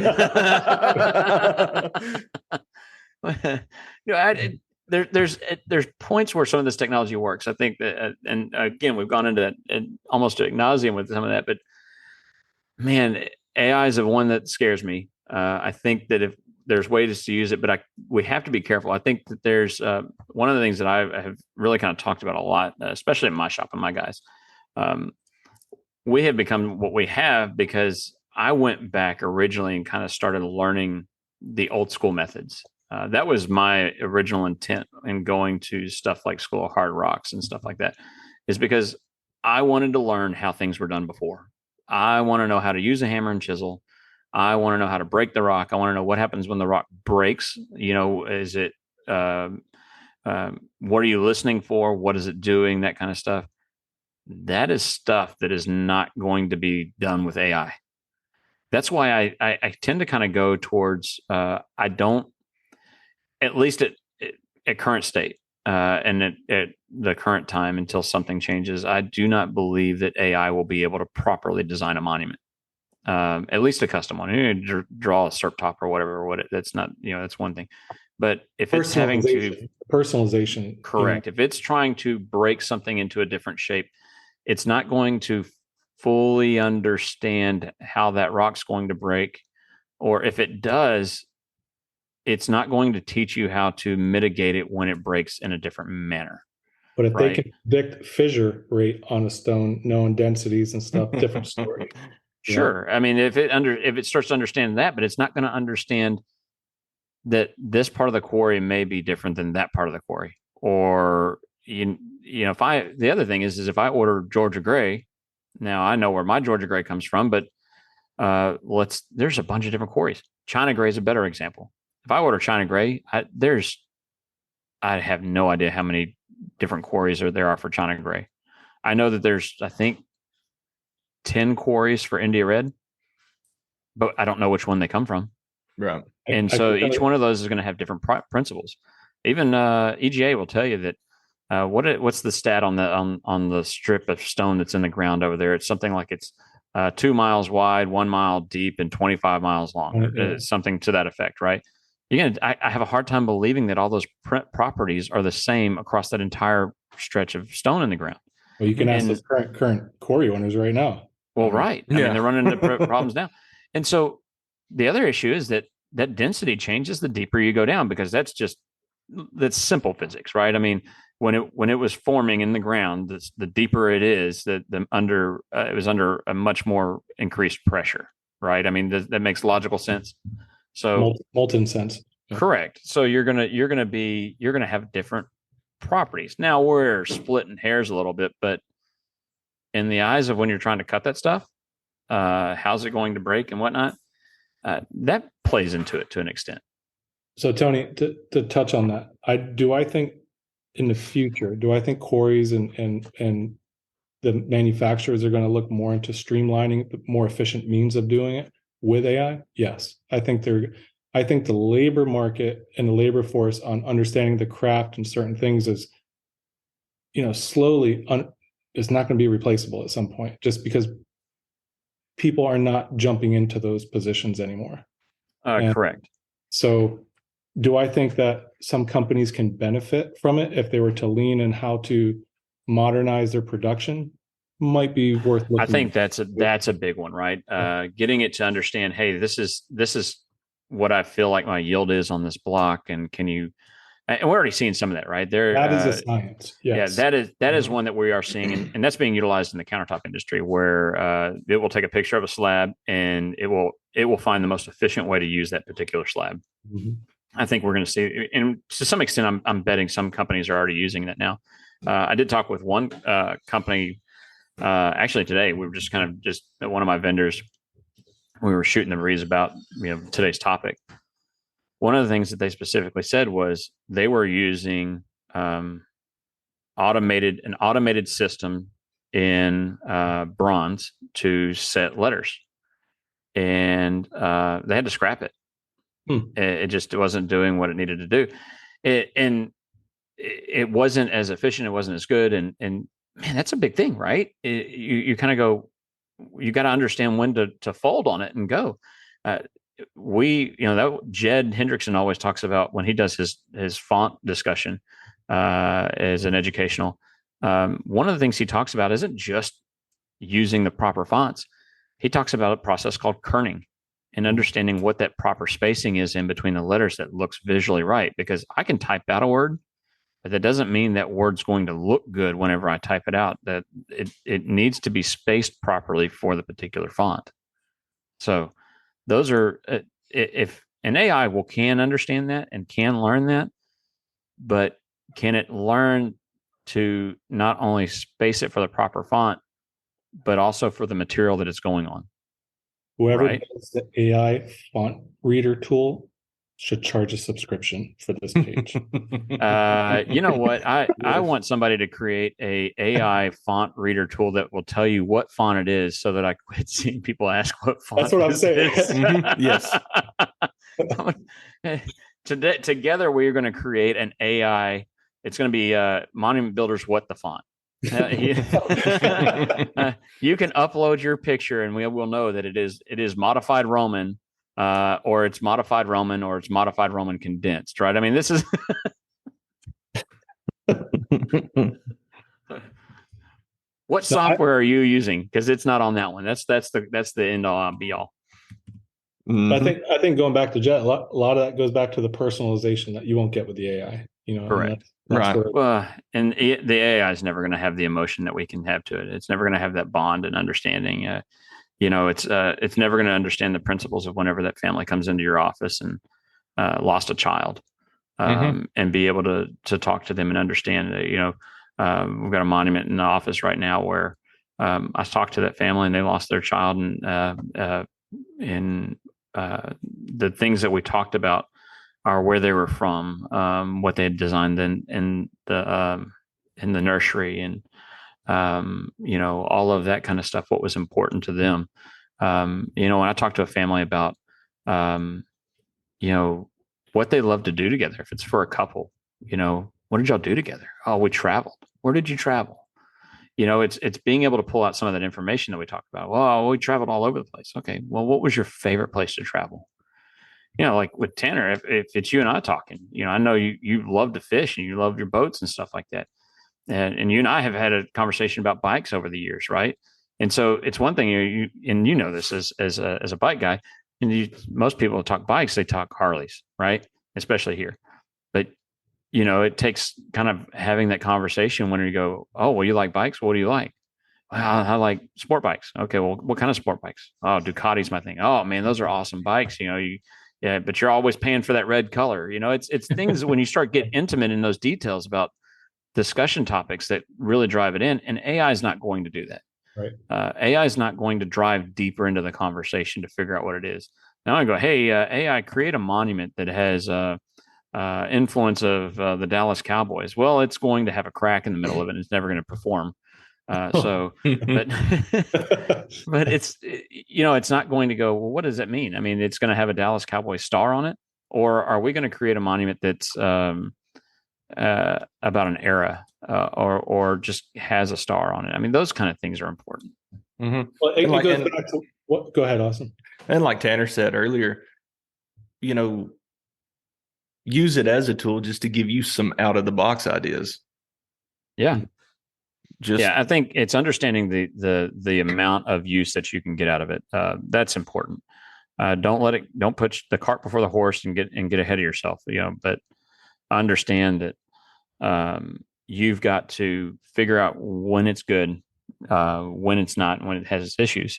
There's points where some of this technology works. I think that, and again, we've gone into that and almost ad nauseum with some of that. But man, AI is the one that scares me. I think that if there's ways to use it, but we have to be careful. I think that there's one of the things that I have really kind of talked about a lot, especially in my shop and my guys. We have become what we have because I went back originally and kind of started learning the old school methods. That was my original intent in going to stuff like School of Hard Rocks and stuff like that, is because I wanted to learn how things were done before. I want to know how to use a hammer and chisel. I want to know how to break the rock. I want to know what happens when the rock breaks. Is it, what are you listening for? What is it doing? That kind of stuff. That is stuff that is not going to be done with AI. That's why I tend to kind of go towards, I don't, at least at current state and at the current time until something changes, I do not believe that AI will be able to properly design a monument, at least a custom one. You draw a SERP top or whatever. That's not, that's one thing. But if it's having to personalization, correct, if it's trying to break something into a different shape, it's not going to fully understand how that rock's going to break, or if it does, it's not going to teach you how to mitigate it when it breaks in a different manner. But if they can predict fissure rate on a stone, knowing densities and stuff, different story. Sure. I mean, if it starts to understand that, but it's not going to understand that this part of the quarry may be different than that part of the quarry. Or the other thing is if I order Georgia Gray, now I know where my Georgia Gray comes from, but there's a bunch of different quarries. China Gray is a better example. If I order China Gray, I have no idea how many different quarries there are for China Gray. I know that there's, I think, 10 quarries for India Red, but I don't know which one they come from. Right. And so each one of those is going to have different principles. Even EGA will tell you that what's the stat on the strip of stone that's in the ground over there? It's something like it's 2 miles wide, 1 mile deep, and 25 miles long. Something to that effect, right? I have a hard time believing that all those properties are the same across that entire stretch of stone in the ground. Well, you can ask those current quarry owners right now. Well, right. I mean, they're running into problems now. And so the other issue is that density changes the deeper you go down, because that's simple physics, right? I mean, when it was forming in the ground, the deeper it is, it was under a much more increased pressure, right? I mean, that makes logical sense. So molten sense. Correct. So you're gonna have different properties. Now we're splitting hairs a little bit, but in the eyes of when you're trying to cut that stuff, how's it going to break and whatnot? That plays into it to an extent. So Tony, to touch on that, I think in the future, quarries and the manufacturers are going to look more into streamlining the more efficient means of doing it with AI? Yes. I think the labor market and the labor force on understanding the craft and certain things is, slowly is not going to be replaceable at some point, just because people are not jumping into those positions anymore. Correct. So do I think that some companies can benefit from it if they were to lean in how to modernize their production? Might be worth looking. I think that's a big one, right? Getting it to understand, hey, this is what I feel like my yield is on this block, and can you and we're already seeing some of that, right? There, That is a science. Yes. Yeah, that is one that we are seeing, and that's being utilized in the countertop industry, where it will take a picture of a slab and it will find the most efficient way to use that particular slab. Mm-hmm. I think we're going to see, and to some extent, I'm betting some companies are already using that now. I did talk with one company actually today. We were just one of my vendors. We were shooting the breeze about today's topic. One of the things that they specifically said was they were using an automated system in bronze to set letters, and they had to scrap it. It just wasn't doing what it needed to do. It wasn't as efficient. It wasn't as good. And man, that's a big thing, right? You kind of go, you got to understand when to fold on it and go. That Jed Hendrickson always talks about when he does his font discussion as an educational. One of the things he talks about isn't just using the proper fonts. He talks about a process called kerning and understanding what that proper spacing is in between the letters that looks visually right. Because I can type out a word, but that doesn't mean that word's going to look good whenever I type it out. That it needs to be spaced properly for the particular font. So those are if an AI can understand that and can learn that, but can it learn to not only space it for the proper font, but also for the material that it's going on? Whoever does the AI font reader tool should charge a subscription for this page. You know what? I want somebody to create a AI font reader tool that will tell you what font it is, so that I quit seeing people ask what font. That's what I'm saying. Yes. Together, we are going to create an AI. It's going to be Monument Builders. What the font? You can upload your picture, and we will know that it is modified Roman, or it's modified Roman, or it's modified Roman condensed. Right? I mean, this is. What software are you using? Because it's not on that one. That's the end all be all. Mm-hmm. I think going back to Jet, a lot of that goes back to the personalization that you won't get with the AI. Correct. That's right. And the AI is never going to have the emotion that we can have to it. It's never going to have that bond and understanding. It's never going to understand the principles of whenever that family comes into your office and lost a child, and be able to talk to them and understand. We've got a monument in the office right now where I talked to that family and they lost their child, and the things that we talked about are where they were from, what they had designed in the nursery, and all of that kind of stuff. What was important to them. When I talked to a family about what they love to do together, if it's for a couple, what did y'all do together? Oh, we traveled. Where did you travel? It's being able to pull out some of that information that we talked about. Well, we traveled all over the place. Okay, well, what was your favorite place to travel? Like with Tanner, if it's you and I talking, I know you love to fish and you love your boats and stuff like that. And you and I have had a conversation about bikes over the years, right? And so it's one thing you know this as a bike guy, and most people talk bikes, they talk Harleys, right? Especially here. But it takes kind of having that conversation when you go, oh, well, you like bikes? What do you like? Well, I like sport bikes. Okay, well, what kind of sport bikes? Oh, Ducati's my thing. Oh man, those are awesome bikes. Yeah, but you're always paying for that red color. It's things when you start getting intimate in those details about discussion topics that really drive it in. And AI is not going to do that. Right. AI is not going to drive deeper into the conversation to figure out what it is. Now I go, hey, AI, create a monument that has influence of the Dallas Cowboys. Well, it's going to have a crack in the middle of it, and it's never going to perform. But it's not going to go, well, what does that mean? I mean, it's going to have a Dallas Cowboys star on it, or are we going to create a monument that's about an era, or just has a star on it? I mean, those kind of things are important. Mm-hmm. Well, it goes back to what? Go ahead, Austin. And like Tanner said earlier, use it as a tool just to give you some out of the box ideas. Yeah. I think it's understanding the amount of use that you can get out of it. That's important. Don't put the cart before the horse and get ahead of yourself. But understand that you've got to figure out when it's good, when it's not, when it has its issues.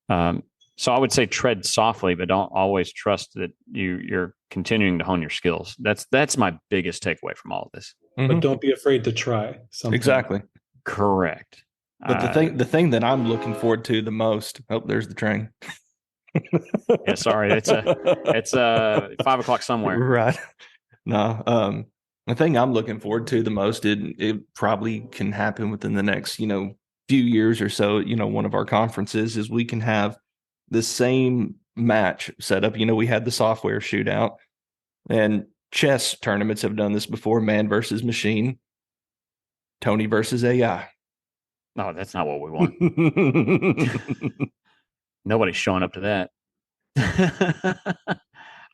So I would say tread softly, but don't always trust that you're continuing to hone your skills. That's my biggest takeaway from all of this. But don't be afraid to try something. Exactly. Correct. But the thing that I'm looking forward to the most. Oh, there's the train. Yeah, sorry, it's 5 o'clock somewhere. Right. No. The thing I'm looking forward to the most, it probably can happen within the next, few years or so. One of our conferences is we can have the same match set up. We had the software shootout, and chess tournaments have done this before. Man versus machine, Tony versus AI. No, that's not what we want. Nobody's showing up to that.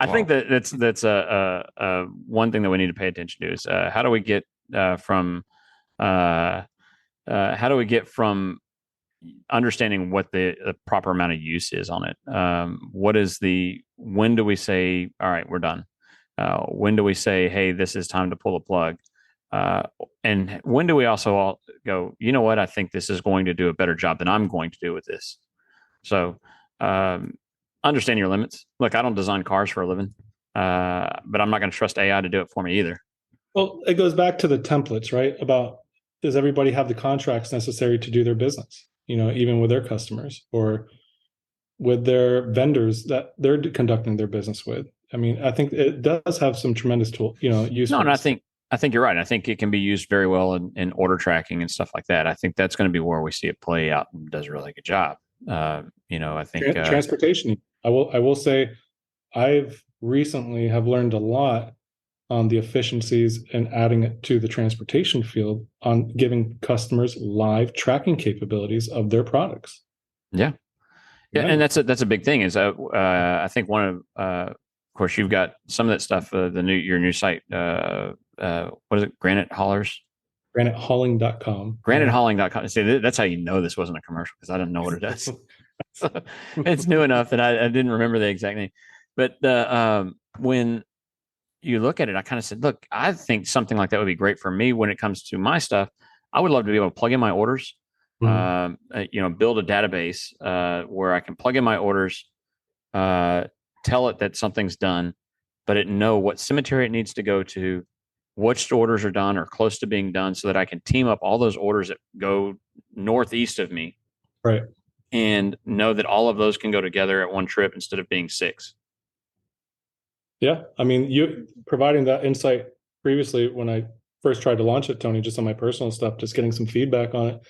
I think that's a one thing that we need to pay attention to is how do we get from understanding what the proper amount of use is on it. When do we say, all right, we're done? When do we say, hey, this is time to pull the plug? And when do we also all go, you know what, I think this is going to do a better job than I'm going to do with this. So understand your limits. Look, I don't design cars for a living, but I'm not going to trust AI to do it for me either. Well, it goes back to the templates, right? About, does everybody have the contracts necessary to do their business? Even with their customers or with their vendors that they're conducting their business with. I mean, I think it does have some tremendous use. No, and I think you're right. I think it can be used very well in order tracking and stuff like that. I think that's going to be where we see it play out and does a really good job. I think transportation. I will say, I've recently have learned a lot on the efficiencies and adding it to the transportation field on giving customers live tracking capabilities of their products. Yeah. And that's a big thing. Is I think one of course you've got some of that stuff. Your new site. What is it? Granite Haulers. GraniteHauling.com. GraniteHauling.com. See, that's how you know this wasn't a commercial because I didn't know what it does. So it's new enough that I didn't remember the exact name. But when you look at it, I kind of said, look, I think something like that would be great for me when it comes to my stuff. I would love to be able to plug in my orders, build a database where I can plug in my orders, tell it that something's done, but it know what cemetery it needs to go to, which orders are done or close to being done, so that I can team up all those orders that go northeast of me. Right. And know that all of those can go together at one trip instead of being 6. Yeah. I mean, you providing that insight previously when I first tried to launch it, Tony, just on my personal stuff, just getting some feedback on it.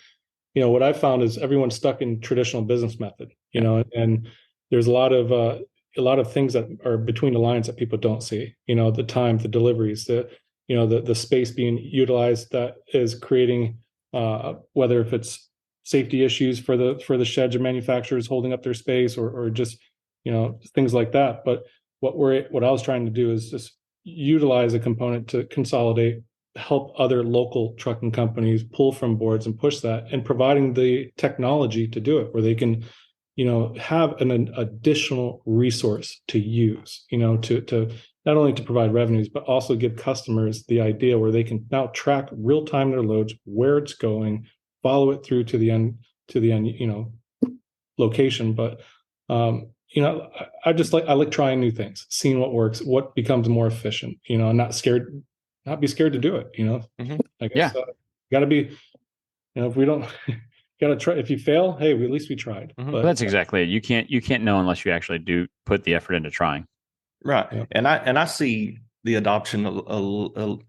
What I found is everyone's stuck in traditional business method, and there's a lot of things that are between the lines that people don't see, the time, the deliveries, the space being utilized that is creating, whether if it's safety issues for the sheds or manufacturers holding up their space or just, things like that. But what I was trying to do is just utilize a component to consolidate, help other local trucking companies pull from boards and push that, and providing the technology to do it where they can, have an additional resource to use, to not only to provide revenues, but also give customers the idea where they can now track real time their loads, where it's going, follow it through to the end, location. But, I like trying new things, seeing what works, what becomes more efficient, and not be scared to do it, I guess, gotta be, if we don't, gotta try. If you fail, hey, at least we tried. But that's exactly it. You can't know unless you actually do put the effort into trying. Right. Yeah. And I see the adoption,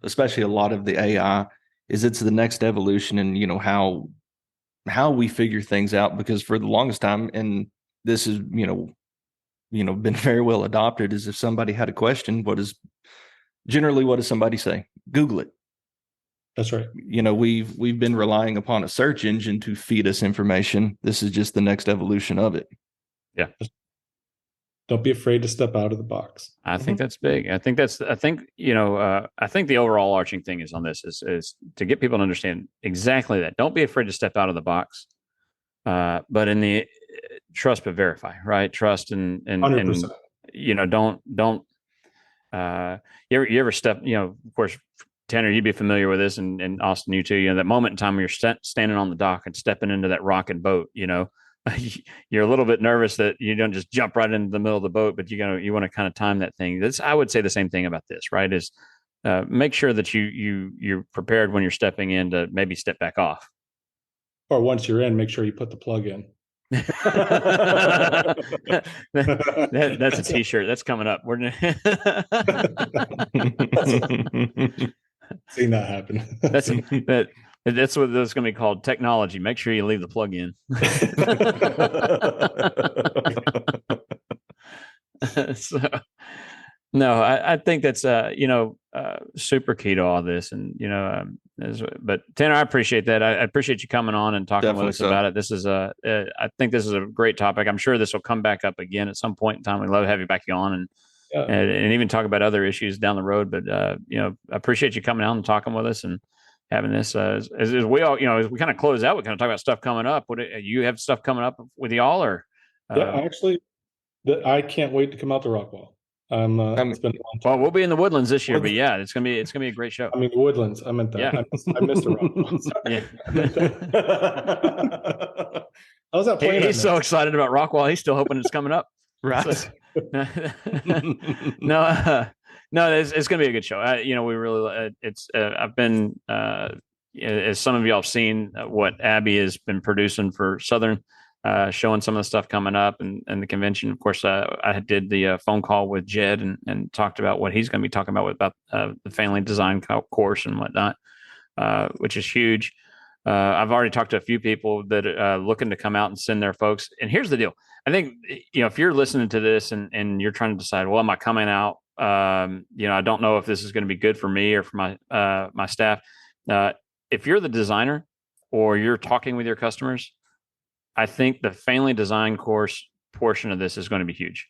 especially a lot of the AI, is it's the next evolution in, how we figure things out, because for the longest time, and this is, been very well adopted, is if somebody had a question, what does somebody say? Google it. That's right. We've been relying upon a search engine to feed us information. This is just the next evolution of it. Yeah. Don't be afraid to step out of the box. I think that's big. I think the overall arching thing is on this is to get people to understand exactly that. Don't be afraid to step out of the box. But in the trust but verify, right? Trust and 100%. Don't You ever step, of course, Tanner, you'd be familiar with this, and Austin, you too. That moment in time when you're standing on the dock and stepping into that rocking boat, you're a little bit nervous that you don't just jump right into the middle of the boat, but you want to kind of time that thing. I would say the same thing about this, right? Is make sure that you're prepared when you're stepping in to maybe step back off. Or once you're in, make sure you put the plug in. That's a t-shirt that's coming up. We're Seen that happen. That's what that's going to be called, technology. Make sure you leave the plug in. So, no, I think that's super key to all this, and but Tanner, I appreciate that. I appreciate you coming on and talking with us about it. This is I think this is a great topic. I'm sure this will come back up again at some point in time. We'd love to have you back on and even talk about other issues down the road. But I appreciate you coming out and talking with us and having this as we all, as we kind of close out, we kind of talk about stuff coming up. What you have stuff coming up with y'all, or actually, I can't wait to come out to Rockwall. It's been a long time. Well, we'll be in the Woodlands this year, but yeah, it's gonna be a great show. I mean, the Woodlands. I meant that. Yeah. I missed the Rockwall. Yeah. How's that playing? He's so excited about Rockwall. He's still hoping it's coming up. Right. So, no, it's going to be a good show. We really, I've been, as some of y'all have seen, what Abby has been producing for Southern, showing some of the stuff coming up and the convention. Of course, I did the phone call with Jed and talked about what he's going to be talking about the family design course and whatnot, which is huge. I've already talked to a few people that are looking to come out and send their folks. And here's the deal. I think, if you're listening to this and you're trying to decide, well, am I coming out? I don't know if this is going to be good for me or for my staff. If you're the designer or you're talking with your customers, I think the family design course portion of this is going to be huge.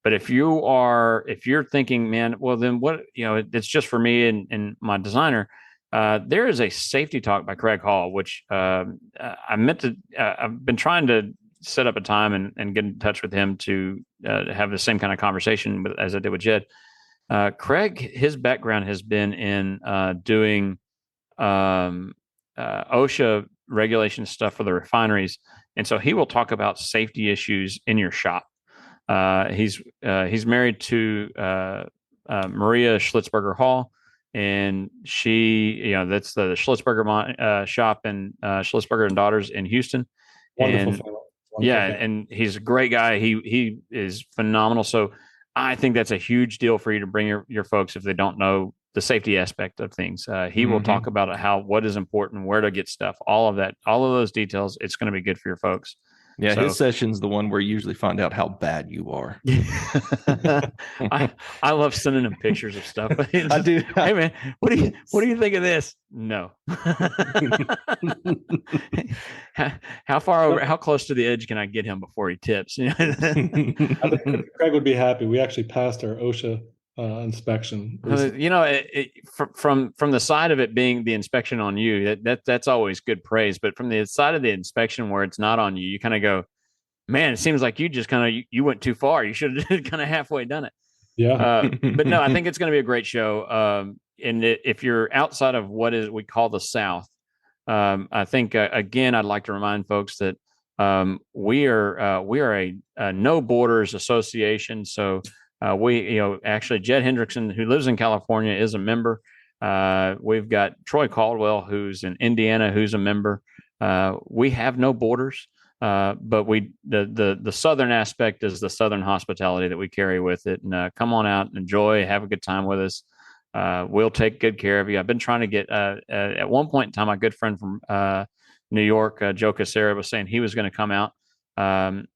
But if you're thinking, man, well, then what, it's just for me and my designer. There is a safety talk by Craig Hall, which I've been trying to set up a time and get in touch with him to have the same kind of conversation as I did with Jed. Craig, his background has been in doing OSHA regulation stuff for the refineries. And so he will talk about safety issues in your shop. He's married to Maria Schlitzberger Hall, and she, that's the Schlitzberger shop and Schlitzberger and Daughters in Houston. Wonderful and he's a great guy. He is phenomenal. So I think that's a huge deal for you to bring your folks if they don't know the safety aspect of things. He will talk about what is important, where to get stuff, all of that, all of those details. It's going to be good for your folks. Yeah, his session's the one where you usually find out how bad you are. I love sending him pictures of stuff. I do. Hey man, what do you think of this? No. How close to the edge can I get him before he tips? I think Craig would be happy. We actually passed our OSHA inspection. From the side of it being the inspection on you, that's always good praise. But from the side of the inspection where it's not on you, you kind of go, man, it seems like you just kind of you went too far. You should have kind of halfway done it. Yeah. But no, I think it's going to be a great show. And if you're outside of what we call the South, I think again, I'd like to remind folks that we are a no borders association. So. Actually, Jed Hendrickson, who lives in California, is a member. We've got Troy Caldwell, who's in Indiana, who's a member. We have no borders, but the Southern aspect is the Southern hospitality that we carry with it. And come on out, enjoy, have a good time with us. We'll take good care of you. I've been trying to get at one point in time, my good friend from New York, Joe Casera, was saying he was going to come out.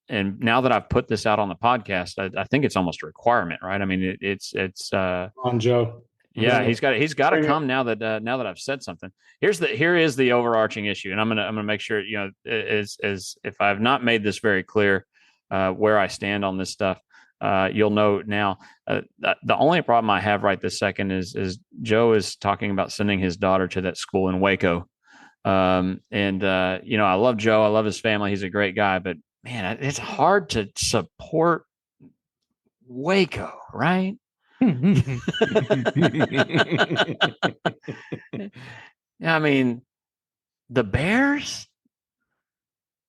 And now that I've put this out on the podcast, I think it's almost a requirement, right? I mean, it's on Joe. Yeah, he's got to come now that I've said something. Here is the overarching issue, and I'm gonna make sure is if I've not made this very clear where I stand on this stuff, you'll know now. The only problem I have right this second is Joe is talking about sending his daughter to that school in Waco. I love Joe. I love his family. He's a great guy, but man, it's hard to support Waco, right? I mean, the Bears.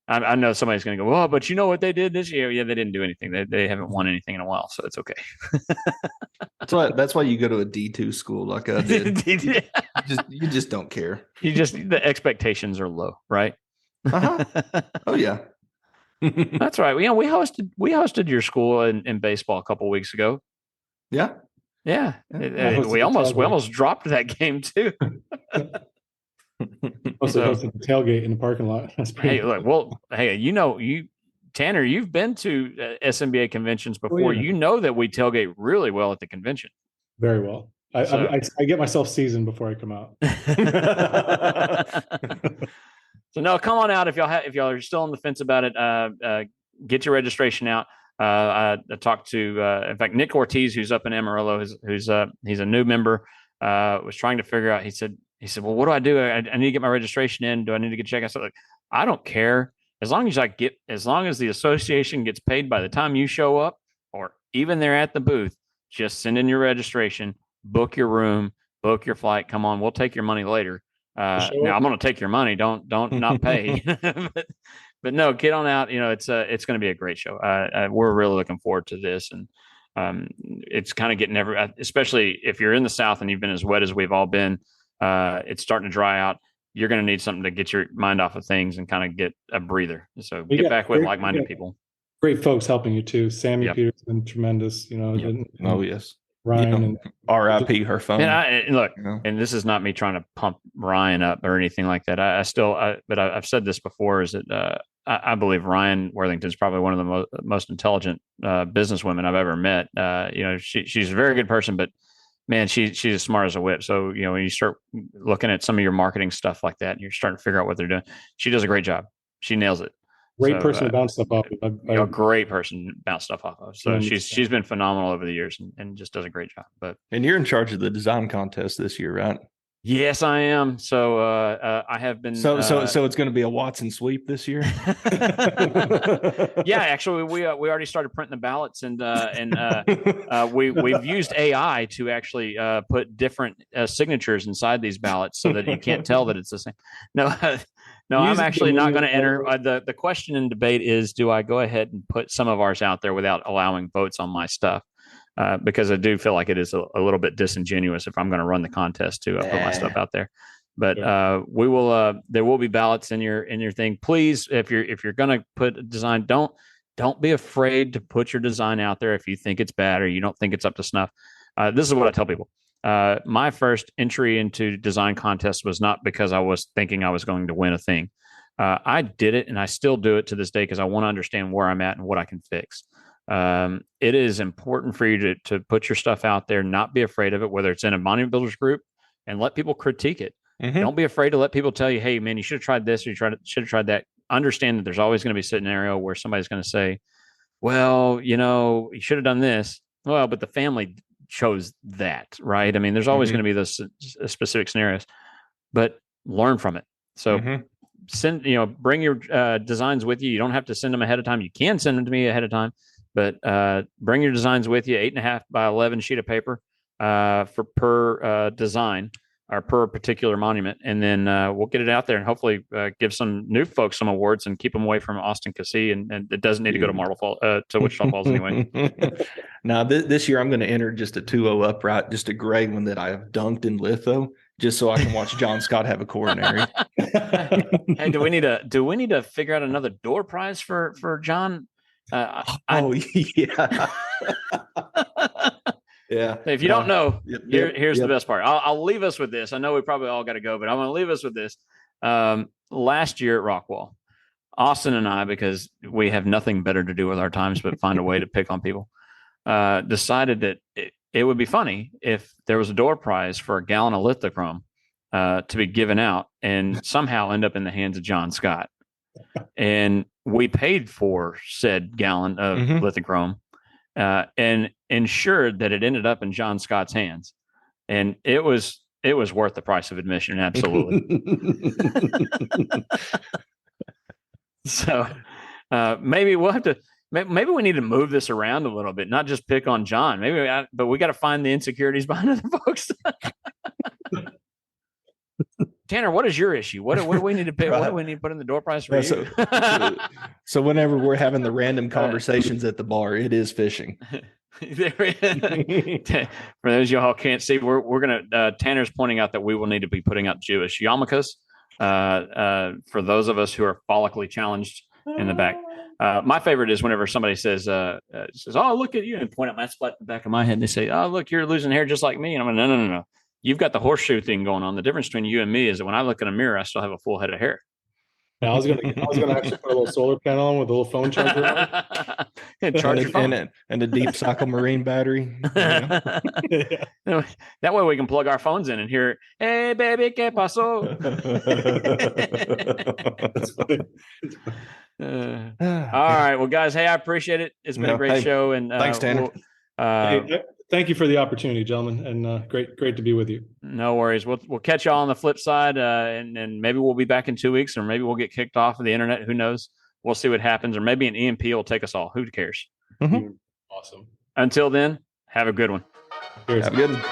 I know somebody's going to go, well, but you know what they did this year? Yeah, they didn't do anything. They haven't won anything in a while, so it's okay. That's why you go to a D2 school like I did. You just don't care. The expectations are low, right? Oh yeah. That's right. You know, we hosted your school in baseball a couple weeks ago. Yeah. Yeah. We almost dropped that game too. Also hosted the tailgate in the parking lot. That's pretty. Hey, look, well, hey, Tanner, you've been to SMBA conventions before. Yeah. You know that we tailgate really well at the convention. Very well. I get myself seasoned before I come out. So no, come on out if y'all are still on the fence about it. Get your registration out. I talked to, in fact, Nick Ortiz, who's up in Amarillo, he's a new member. Was trying to figure out. He said, well, what do I do? I need to get my registration in. Do I need to get checked? I said, I don't care as long as the association gets paid by the time you show up, or even they're at the booth. Just send in your registration, book your room, book your flight. Come on, we'll take your money later. Now I'm going to take your money. Don't not pay. but no, get on out. You know, it's going to be a great show. We're really looking forward to this, and it's kind of getting especially if you're in the South and you've been as wet as we've all been. It's starting to dry out. You're going to need something to get your mind off of things and kind of get a breather. So get back with like-minded people. Great folks helping you too. Sammy Peterson, tremendous. You know. Oh yes. Ryan and RIP her phone. And look, and this is not me trying to pump Ryan up or anything like that. But I've said this before, is that I believe Ryan Worthington is probably one of the most intelligent businesswomen I've ever met. You know, she's a very good person, but man, she's as smart as a whip. So, you know, when you start looking at some of your marketing stuff like that, and you're starting to figure out what they're doing, she does a great job. She nails it. Great person to bounce stuff off of. A great person to bounce stuff off of. So she's been phenomenal over the years and just does a great job. And you're in charge of the design contest this year, right? Yes, I am. So I have been. So it's going to be a Watson sweep this year. Yeah, actually, we already started printing the ballots, and we've used AI to actually put different signatures inside these ballots so that you can't tell that it's the same. No, I'm actually not going to enter. The question and debate is, do I go ahead and put some of ours out there without allowing votes on my stuff? Because I do feel like it is a little bit disingenuous if I'm going to run the contest to put my stuff out there. But we will. There will be ballots in your thing. Please, if you're going to put a design, don't be afraid to put your design out there if you think it's bad or you don't think it's up to snuff. This is what I tell people. My first entry into design contests was not because I was thinking I was going to win a thing. I did it, and I still do it to this day because I want to understand where I'm at and what I can fix. It is important for you to put your stuff out there, not be afraid of it, whether it's in a monument builders group, and let people critique it. Mm-hmm. Don't be afraid to let people tell you, hey, man, you should have tried this or you should have tried that. Understand that there's always going to be a scenario where somebody's going to say, well, you know, you should have done this. Well, but the family chose that, right? I mean, there's always going to be those specific scenarios, but learn from it. So bring your designs with you. You don't have to send them ahead of time. You can send them to me ahead of time, but bring your designs with you, 8.5 by 11 sheet of paper per design or per particular monument. And then we'll get it out there and hopefully give some new folks some awards and keep them away from Austin Cassie. And it doesn't need to go to Marble Falls, to Wichita Falls anyway. Now, this year I'm going to enter just a 2.0 upright, just a gray one that I have dunked in litho, just so I can watch John Scott have a coronary. Hey, do we need to figure out another door prize for John? Yeah. Yeah. If you don't know, here's the best part. I'll leave us with this. I know we probably all got to go, but I'm going to leave us with this. Last year at Rockwall, Austin and I, because we have nothing better to do with our times but find a way to pick on people, decided that it would be funny if there was a door prize for a gallon of lithochrome to be given out and somehow end up in the hands of John Scott. And we paid for said gallon of lithochrome and ensured that it ended up in John Scott's hands. And it was worth the price of admission. Absolutely. So maybe we'll have to, maybe we need to move this around a little bit, not just pick on John. But we got to find the insecurities behind other folks. Tanner, what is your issue? What do we need to pay? What do we need to put in the door price for you? So whenever we're having the random conversations at the bar, it is fishing. For those of y'all who can't see, we're gonna Tanner's pointing out that we will need to be putting out Jewish yarmulkes for those of us who are follically challenged in the back. My favorite is whenever somebody says, "Oh, look at you," and point at my spot in the back of my head. And they say, "Oh, look, you're losing hair just like me." And I'm like, no. You've got the horseshoe thing going on. The difference between you and me is that when I look in a mirror, I still have a full head of hair. Yeah, I was gonna actually put a little solar panel on with a little phone charger on. Charge your phone. And a deep cycle marine battery. Yeah. That way we can plug our phones in and hear, "Hey baby, ¿qué pasó?" All right, well, guys, hey, I appreciate it. It's been a great show, and thanks, Tanner. Thank you for the opportunity, gentlemen, and great to be with you. No worries. We'll catch y'all on the flip side, and maybe we'll be back in 2 weeks, or maybe we'll get kicked off of the internet. Who knows? We'll see what happens, or maybe an EMP will take us all. Who cares? Mm-hmm. Awesome. Until then, have a good one. Cheers. Have a good one.